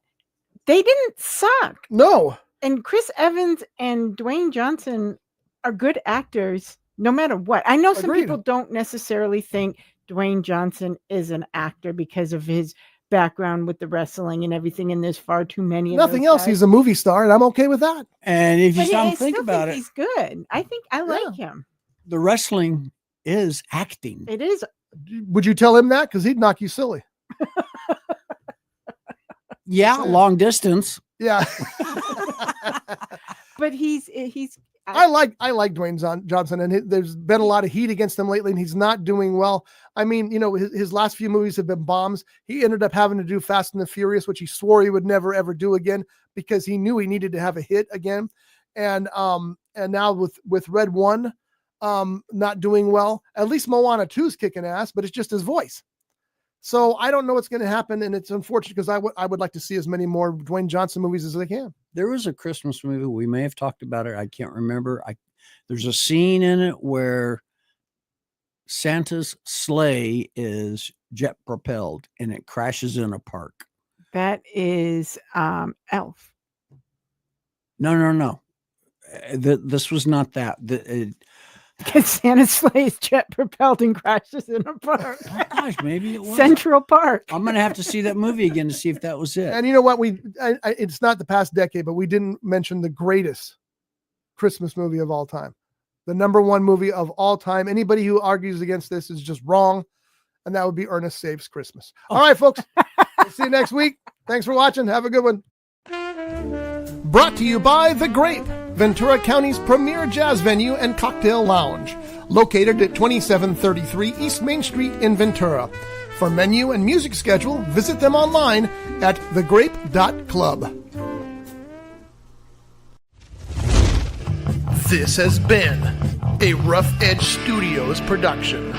they didn't suck. No. And Chris Evans and Dwayne Johnson are good actors no matter what. I know some Agreed. people don't necessarily think Dwayne Johnson is an actor because of his background with the wrestling and everything, and there's far too many of Nothing those else. guys. He's a movie star, and I'm okay with that. And if you But stop I and think still about it, he's good. I think I like him. the wrestling is acting. It is. Would you tell him that? Because he'd knock you silly. Yeah, long distance. Yeah. But he's I like Dwayne Johnson, and there's been a lot of heat against him lately, and he's not doing well. I mean, his last few movies have been bombs. He ended up having to do Fast and the Furious, which he swore he would never ever do again because he knew he needed to have a hit again. And now with Red One not doing well, at least Moana 2's kicking ass, but it's just his voice. So I don't know what's going to happen, and it's unfortunate because I would like to see as many more Dwayne Johnson movies as I can. There was a Christmas movie. We may have talked about it. I can't remember. There's a scene in it where Santa's sleigh is jet propelled and it crashes in a park. that is Elf. No. This was not that. Because Santa's sleigh is jet propelled and crashes in a park. Oh gosh, maybe it was Central Park. I'm gonna have to see that movie again to see if that was it. And you know what? It's not the past decade, but we didn't mention the greatest Christmas movie of all time. The #1 movie of all time. Anybody who argues against this is just wrong. And that would be Ernest Saves Christmas. All right, folks. We'll see you next week. Thanks for watching. Have a good one. Brought to you by The Grape, Ventura County's premier jazz venue and cocktail lounge, located at 2733 East Main Street in Ventura. For menu and music schedule, visit them online at thegrape.club. This has been a Rough Edge Studios production.